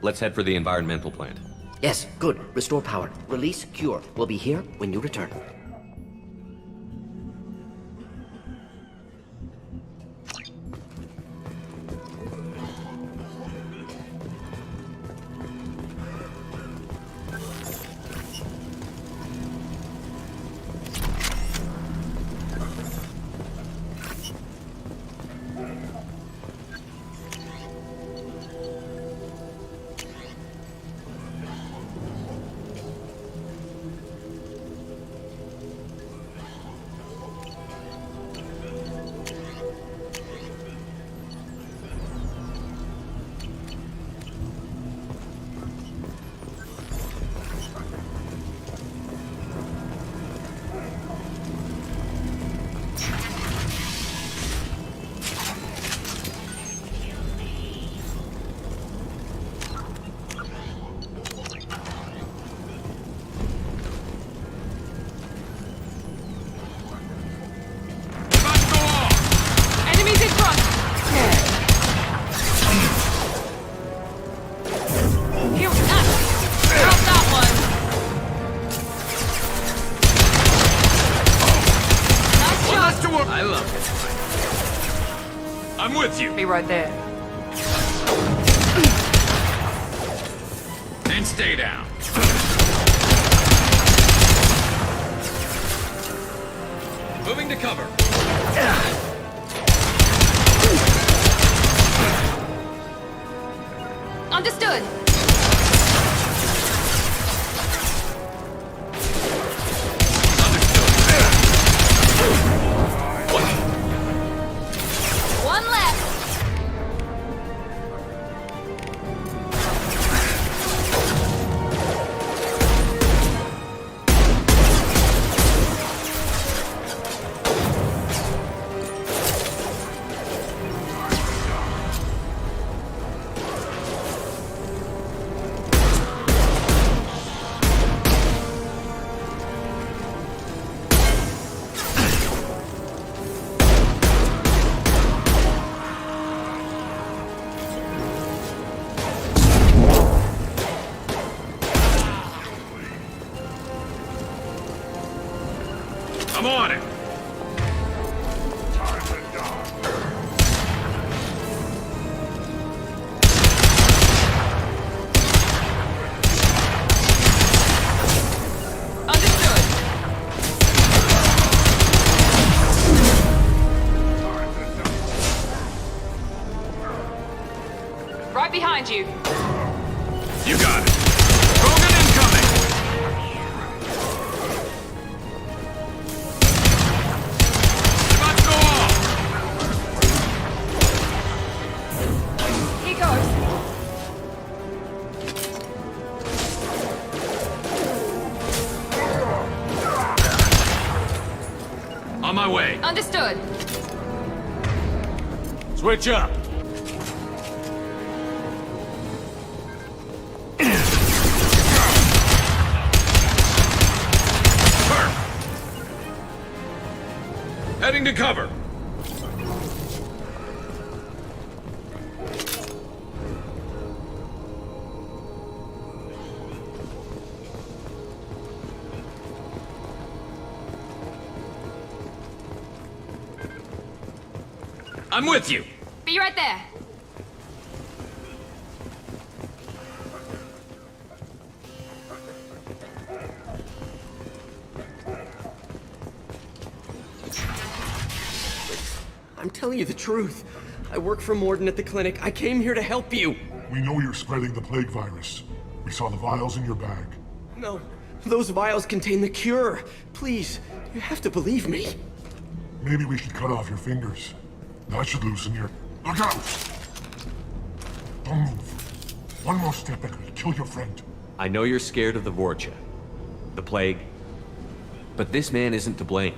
Speaker 4: Let's head for the environmental plant.
Speaker 16: Yes, good. Restore power. Release cure. We'll be here when you return.
Speaker 10: I love it. I'm with you.
Speaker 8: Be right there.
Speaker 10: And stay down. Moving to cover.
Speaker 8: Understood. One left.
Speaker 10: I'm on it.
Speaker 8: Right behind you.
Speaker 10: You got it. Krogan incoming. About to go off.
Speaker 8: Here goes.
Speaker 10: On my way.
Speaker 8: Understood.
Speaker 10: Switch up. Heading to cover. I'm with you.
Speaker 8: Be right there.
Speaker 14: I'm telling you the truth. I work for Morden at the clinic. I came here to help you.
Speaker 3: We know you're spreading the plague virus. We saw the vials in your bag.
Speaker 14: No, those vials contain the cure. Please, you have to believe me.
Speaker 3: Maybe we should cut off your fingers. That should loosen your... Look out! Don't move. One more step and we'll kill your friend.
Speaker 4: I know you're scared of the Vorcha, the plague, but this man isn't to blame.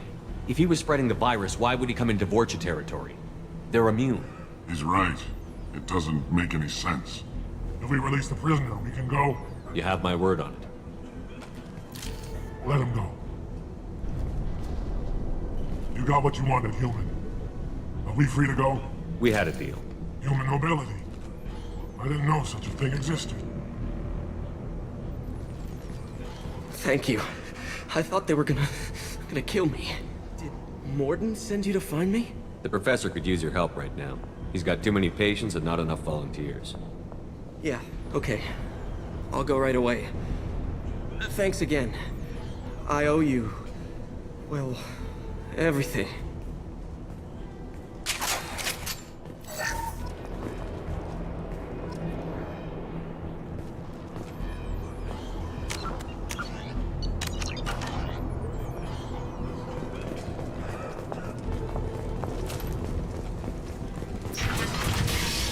Speaker 4: If he was spreading the virus, why would he come into Vorcha territory? They're immune.
Speaker 3: He's right. It doesn't make any sense. If we release the prisoner, we can go.
Speaker 4: You have my word on it.
Speaker 3: Let him go. You got what you wanted, human. Are we free to go?
Speaker 4: We had a deal.
Speaker 3: Human nobility. I didn't know such a thing existed.
Speaker 14: Thank you. I thought they were gonna kill me. Did Morden send you to find me?
Speaker 4: The professor could use your help right now. He's got too many patients and not enough volunteers.
Speaker 14: Yeah, okay. I'll go right away. Thanks again. I owe you... well, everything.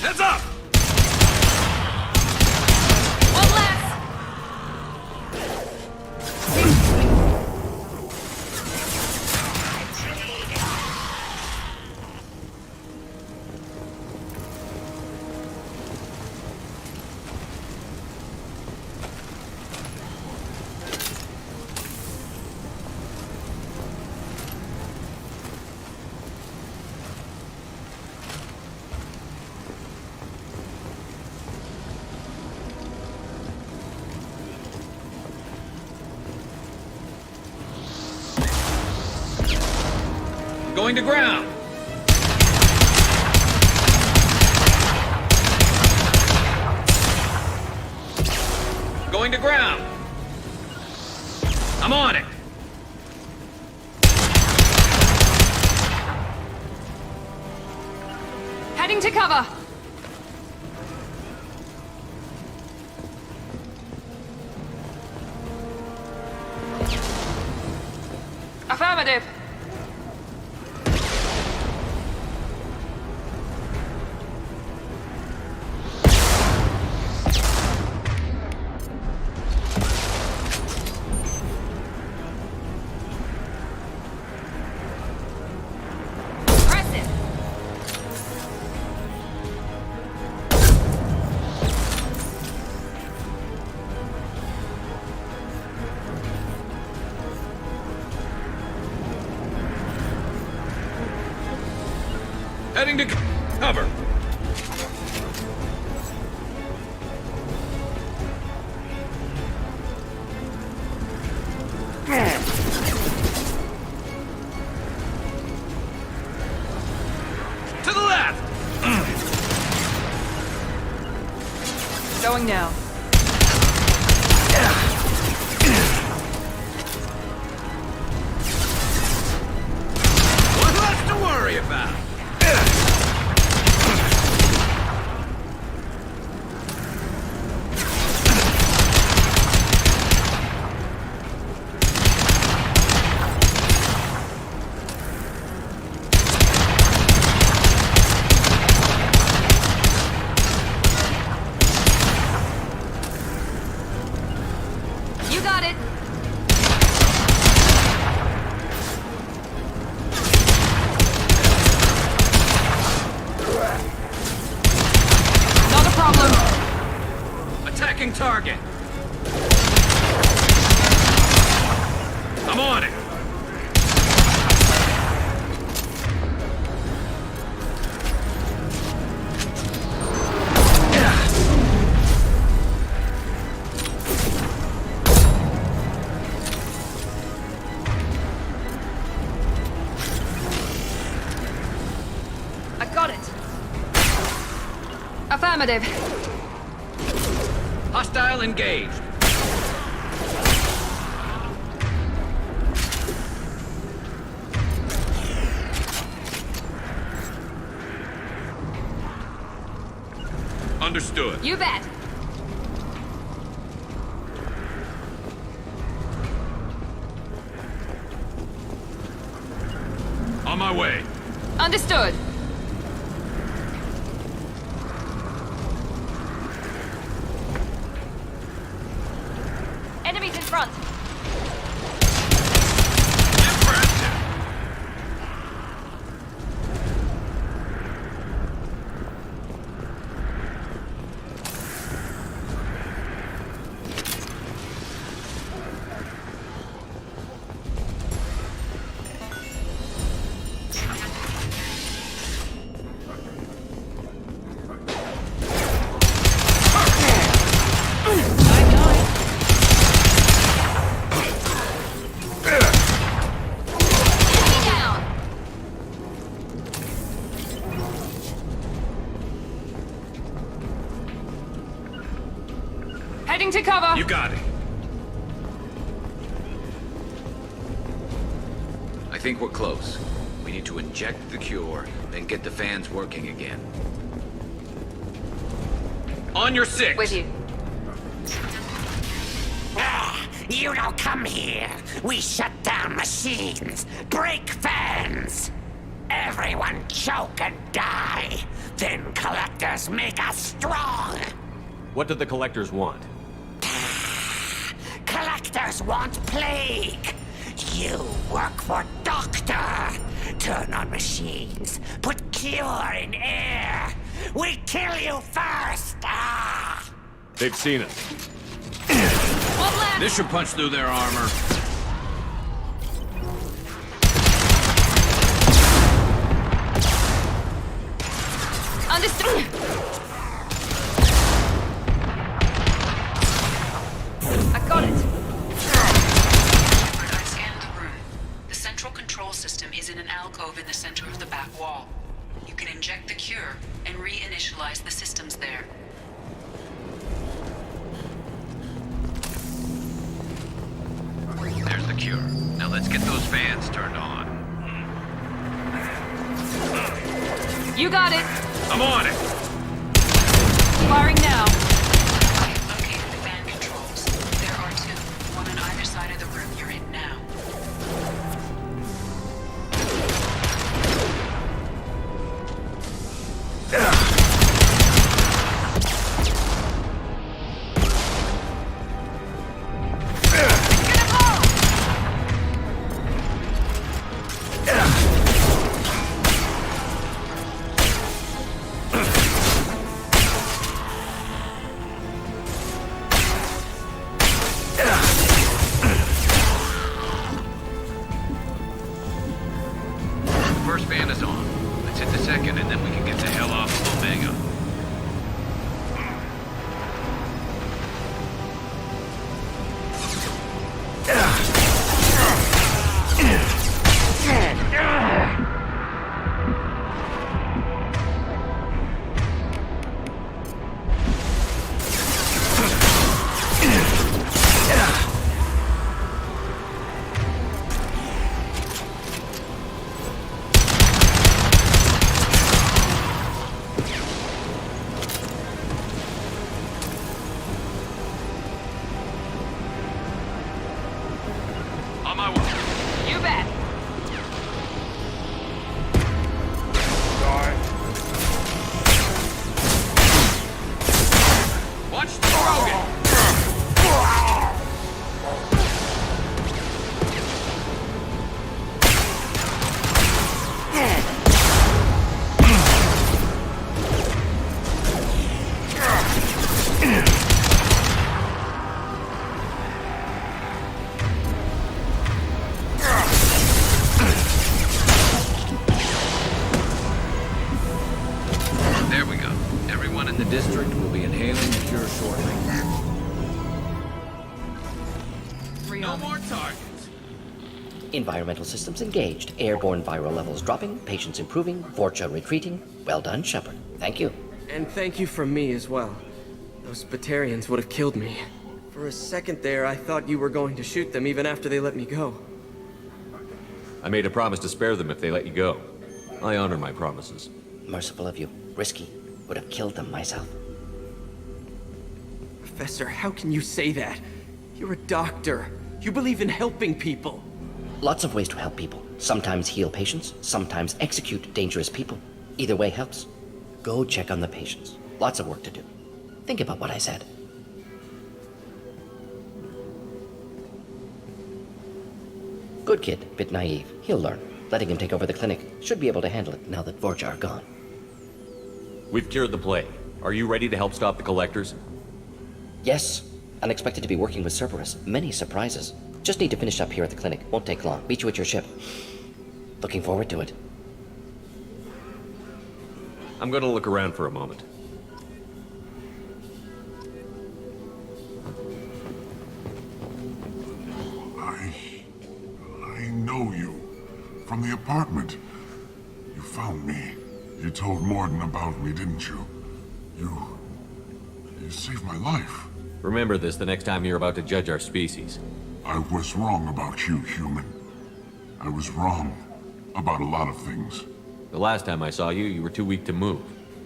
Speaker 10: Heads up!
Speaker 8: One less!
Speaker 10: Going to ground. Going to ground. I'm on it.
Speaker 8: Heading to cover. Affirmative.
Speaker 10: Heading to cover. To the left.
Speaker 8: Going now.
Speaker 10: One less to worry about.
Speaker 8: Affirmative.
Speaker 10: Hostile engaged. Understood.
Speaker 8: You bet.
Speaker 10: On my way.
Speaker 8: Understood. Enemies in front. Heading to cover.
Speaker 10: You got it.
Speaker 12: I think we're close. We need to inject the cure, then get the fans working again.
Speaker 10: On your six.
Speaker 8: With you.
Speaker 21: You don't come here. We shut down machines, break fans. Everyone choke and die. Then collectors make us strong.
Speaker 4: What did the collectors want?
Speaker 21: Collectors want plague. You work for Doctor. Turn on machines. Put cure in air. We kill you first.
Speaker 4: They've seen us.
Speaker 10: This should punch through their armor.
Speaker 8: Understood. I got it.
Speaker 9: I scanned the room. The central control system is in an alcove in the center of the back wall. You can inject the cure and reinitialize the systems there.
Speaker 10: There's the cure. Now let's get those fans turned on.
Speaker 8: You got it.
Speaker 10: I'm on it.
Speaker 8: Firing now.
Speaker 9: I have located the fan controls. There are two, one on either side of the room you're in now.
Speaker 10: First fan is on. Let's hit the second, and then we can get the hell off of Omega. On my way.
Speaker 8: You bet.
Speaker 10: Watch the Rogan. There we go. Everyone in the district will be inhaling the cure shortly. No more targets.
Speaker 16: Environmental systems engaged. Airborne viral levels dropping. Patients improving. Vorcha retreating. Well done, Shepard. Thank you.
Speaker 14: And thank you from me as well. Those Batarians would have killed me. For a second there, I thought you were going to shoot them even after they let me go.
Speaker 4: I made a promise to spare them if they let you go. I honor my promises.
Speaker 16: Merciful of you. Risky. Would have killed them myself.
Speaker 14: Professor, how can you say that? You're a doctor. You believe in helping people.
Speaker 16: Lots of ways to help people. Sometimes heal patients, sometimes execute dangerous people. Either way helps. Go check on the patients. Lots of work to do. Think about what I said. Good kid, bit naive. He'll learn. Letting him take over the clinic. Should be able to handle it now that Vorcha are gone.
Speaker 4: We've cured the plague. Are you ready to help stop the collectors?
Speaker 16: Yes. Unexpected to be working with Cerberus. Many surprises. Just need to finish up here at the clinic. Won't take long. Meet you at your ship. Looking forward to it.
Speaker 4: I'm gonna look around for a moment.
Speaker 2: I know you. From the apartment. You found me. You told Morden about me, didn't you? You saved my life.
Speaker 4: Remember this the next time you're about to judge our species.
Speaker 2: I was wrong about you, human. I was wrong about a lot of things.
Speaker 4: The last time I saw you, you were too weak to move.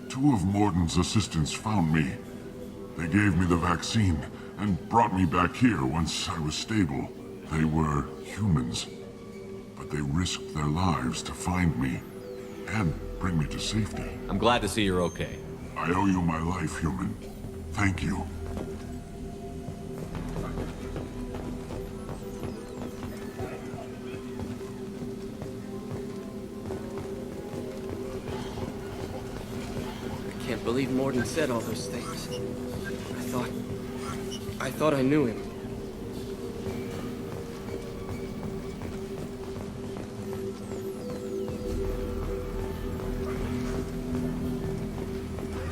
Speaker 2: 2 of Morden's assistants found me. They gave me the vaccine and brought me back here once I was stable. They were humans, but they risked their lives to find me and bring me to safety.
Speaker 4: I'm glad to see you're okay.
Speaker 2: I owe you my life, human. Thank you.
Speaker 14: I can't believe Morden said all those things. I thought I knew him.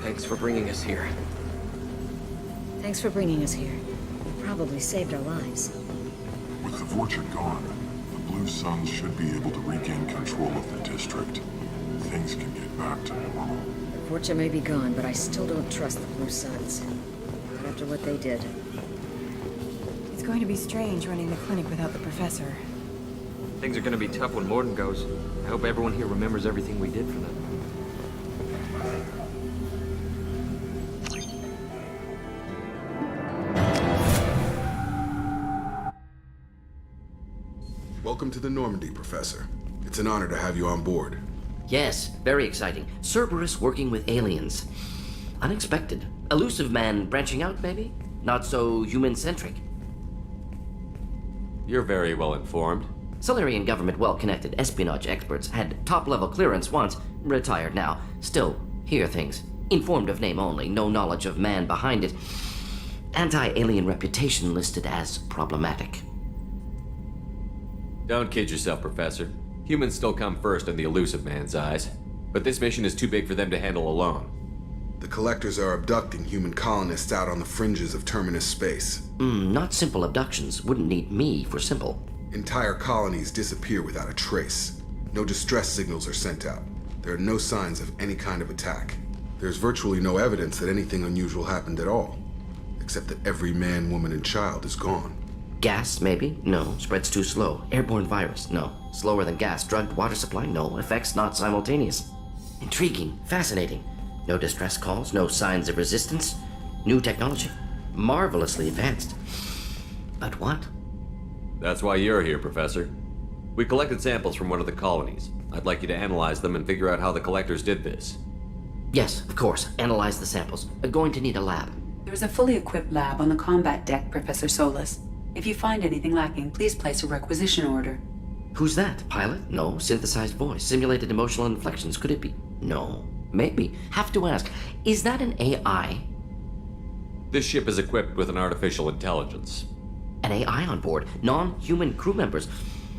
Speaker 14: Thanks for bringing us here.
Speaker 6: Thanks for bringing us here. You probably saved our lives.
Speaker 2: With the Vorcha gone, the Blue Suns should be able to regain control of the district. Things can get back to normal.
Speaker 6: Vorcha may be gone, but I still don't trust the Blue Suns. Not after what they did.
Speaker 22: It's going to be strange running the clinic without the professor.
Speaker 15: Things are gonna be tough when Morden goes. I hope everyone here remembers everything we did for them.
Speaker 17: Welcome to the Normandy, Professor. It's an honor to have you on board.
Speaker 16: Yes, very exciting. Cerberus working with aliens. Unexpected. Elusive man branching out, maybe? Not so human-centric.
Speaker 4: You're very well informed.
Speaker 16: Solarian government well-connected espionage experts had top-level clearance once, retired now. Still, hear things. Informed of name only, no knowledge of man behind it. Anti-alien reputation listed as problematic.
Speaker 4: Don't kid yourself, Professor. Humans still come first in the elusive man's eyes. But this mission is too big for them to handle alone.
Speaker 17: The Collectors are abducting human colonists out on the fringes of Terminus space.
Speaker 16: Not simple abductions. Wouldn't need me for simple.
Speaker 17: Entire colonies disappear without a trace. No distress signals are sent out. There are no signs of any kind of attack. There's virtually no evidence that anything unusual happened at all. Except that every man, woman, and child is gone.
Speaker 16: Gas, maybe? No. Spreads too slow. Airborne virus? No. Slower than gas. Drugged water supply? No. Effects not simultaneous. Intriguing. Fascinating. No distress calls. No signs of resistance. New technology. Marvelously advanced. But what?
Speaker 4: That's why you're here, Professor. We collected samples from one of the colonies. I'd like you to analyze them and figure out how the Collectors did this.
Speaker 16: Yes, of course. Analyze the samples. Going to need a lab.
Speaker 18: There's a fully equipped lab on the combat deck, Professor Solis. If you find anything lacking, please place a requisition order.
Speaker 16: Who's that? Pilot? No. Synthesized voice. Simulated emotional inflections. Could it be? No. Maybe. Have to ask. Is that an AI?
Speaker 4: This ship is equipped with an artificial intelligence.
Speaker 16: An AI on board? Non-human crew members?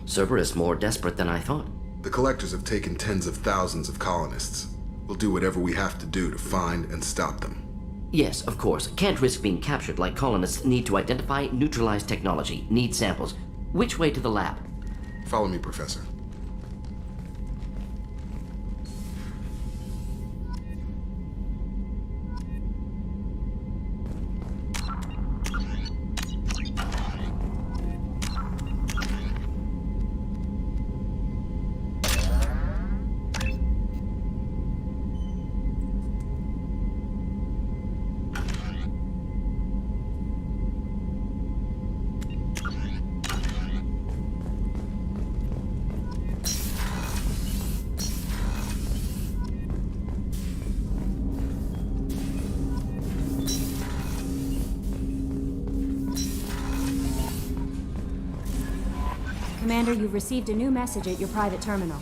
Speaker 16: Cerberus more desperate than I thought.
Speaker 17: The Collectors have taken tens of thousands of colonists. We'll do whatever we have to do to find and stop them.
Speaker 16: Yes, of course. Can't risk being captured like colonists need to identify, neutralize technology, need samples. Which way to the lab?
Speaker 17: Follow me, Professor.
Speaker 7: Commander, you've received a new message at your private terminal.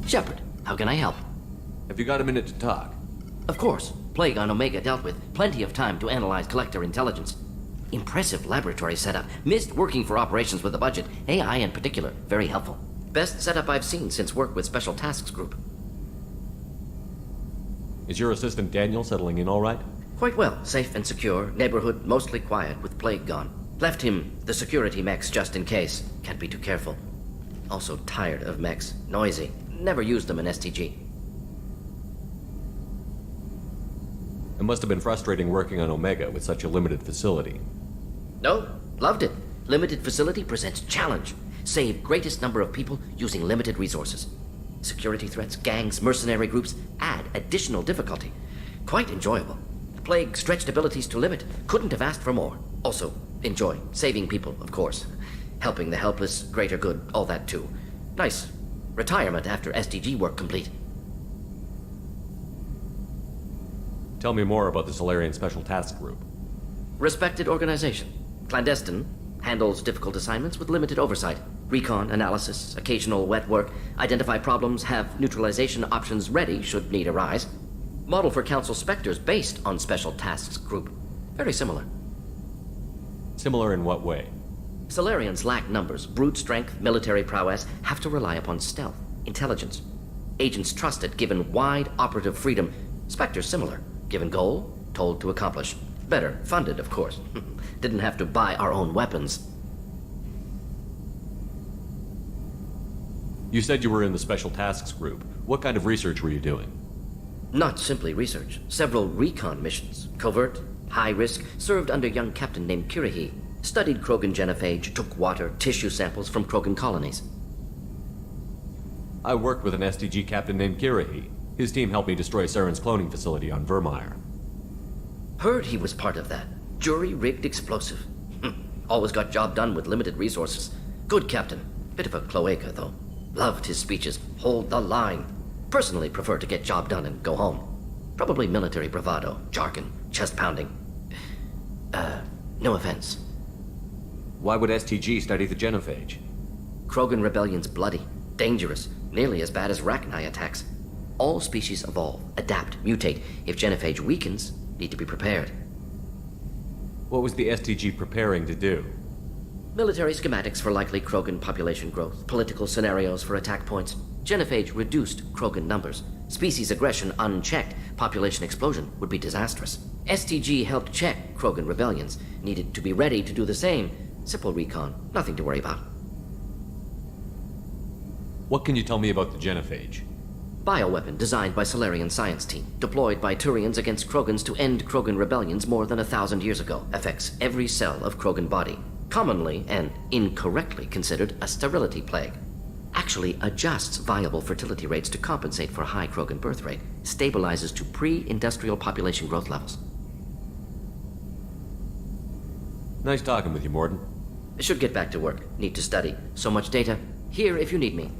Speaker 16: Shepard, how can I help?
Speaker 4: Have you got a minute to talk?
Speaker 16: Of course. Plague on Omega dealt with. Plenty of time to analyze collector intelligence. Impressive laboratory setup. Missed working for operations with a budget. AI in particular. Very helpful. Best setup I've seen since work with Special Tasks Group.
Speaker 4: Is your assistant Daniel settling in all right?
Speaker 16: Quite well. Safe and secure. Neighborhood mostly quiet with Plague gone. Left him the security mechs just in case. Can't be too careful. Also tired of mechs. Noisy. Never used them in STG.
Speaker 4: It must have been frustrating working on Omega with such a limited facility.
Speaker 16: No, loved it. Limited facility presents challenge. Save greatest number of people using limited resources. Security threats, gangs, mercenary groups add additional difficulty. Quite enjoyable. Plague stretched abilities to limit. Couldn't have asked for more. Also, enjoy. Saving people, of course. Helping the helpless, greater good, all that too. Nice. Retirement after SDG work complete.
Speaker 4: Tell me more about the Solarian Special Task Group.
Speaker 16: Respected organization. Clandestine. Handles difficult assignments with limited oversight. Recon, analysis, occasional wet work. Identify problems, have neutralization options ready should need arise. Model for Council Spectres based on Special Tasks Group. Very similar.
Speaker 4: Similar in what way?
Speaker 16: Solarians lack numbers, brute strength, military prowess, have to rely upon stealth, intelligence. Agents trusted, given wide operative freedom. Spectres similar. Given goal, told to accomplish. Better, funded, of course. Didn't have to buy our own weapons.
Speaker 4: You said you were in the Special Tasks Group. What kind of research were you doing?
Speaker 16: Not simply research. Several recon missions. Covert, high risk, served under a young captain named Kirihi. Studied Krogan genophage, took water, tissue samples from Krogan colonies.
Speaker 4: I worked with an STG captain named Kirihi. His team helped me destroy Saren's cloning facility on Vermeer.
Speaker 16: Heard he was part of that. Jury-rigged explosive. Always got job done with limited resources. Good captain. Bit of a cloaca, though. Loved his speeches. Hold the line. Personally prefer to get job done and go home. Probably military bravado, jargon, chest pounding. No offense.
Speaker 4: Why would STG study the genophage?
Speaker 16: Krogan rebellion's bloody, dangerous, nearly as bad as Rachni attacks. All species evolve, adapt, mutate. If genophage weakens, need to be prepared.
Speaker 4: What was the STG preparing to do?
Speaker 16: Military schematics for likely Krogan population growth, political scenarios for attack points. Genophage reduced Krogan numbers. Species aggression unchecked, population explosion would be disastrous. STG helped check Krogan rebellions, needed to be ready to do the same. Simple recon, nothing to worry about.
Speaker 4: What can you tell me about the genophage?
Speaker 16: Bioweapon designed by Solarian science team, deployed by Turians against Krogans to end Krogan rebellions more than 1,000 years ago. Affects every cell of Krogan body. Commonly and incorrectly considered a sterility plague. Actually adjusts viable fertility rates to compensate for a high Krogan birth rate. Stabilizes to pre-industrial population growth levels.
Speaker 4: Nice talking with you, Morden.
Speaker 16: Should get back to work. Need to study. So much data. Here if you need me.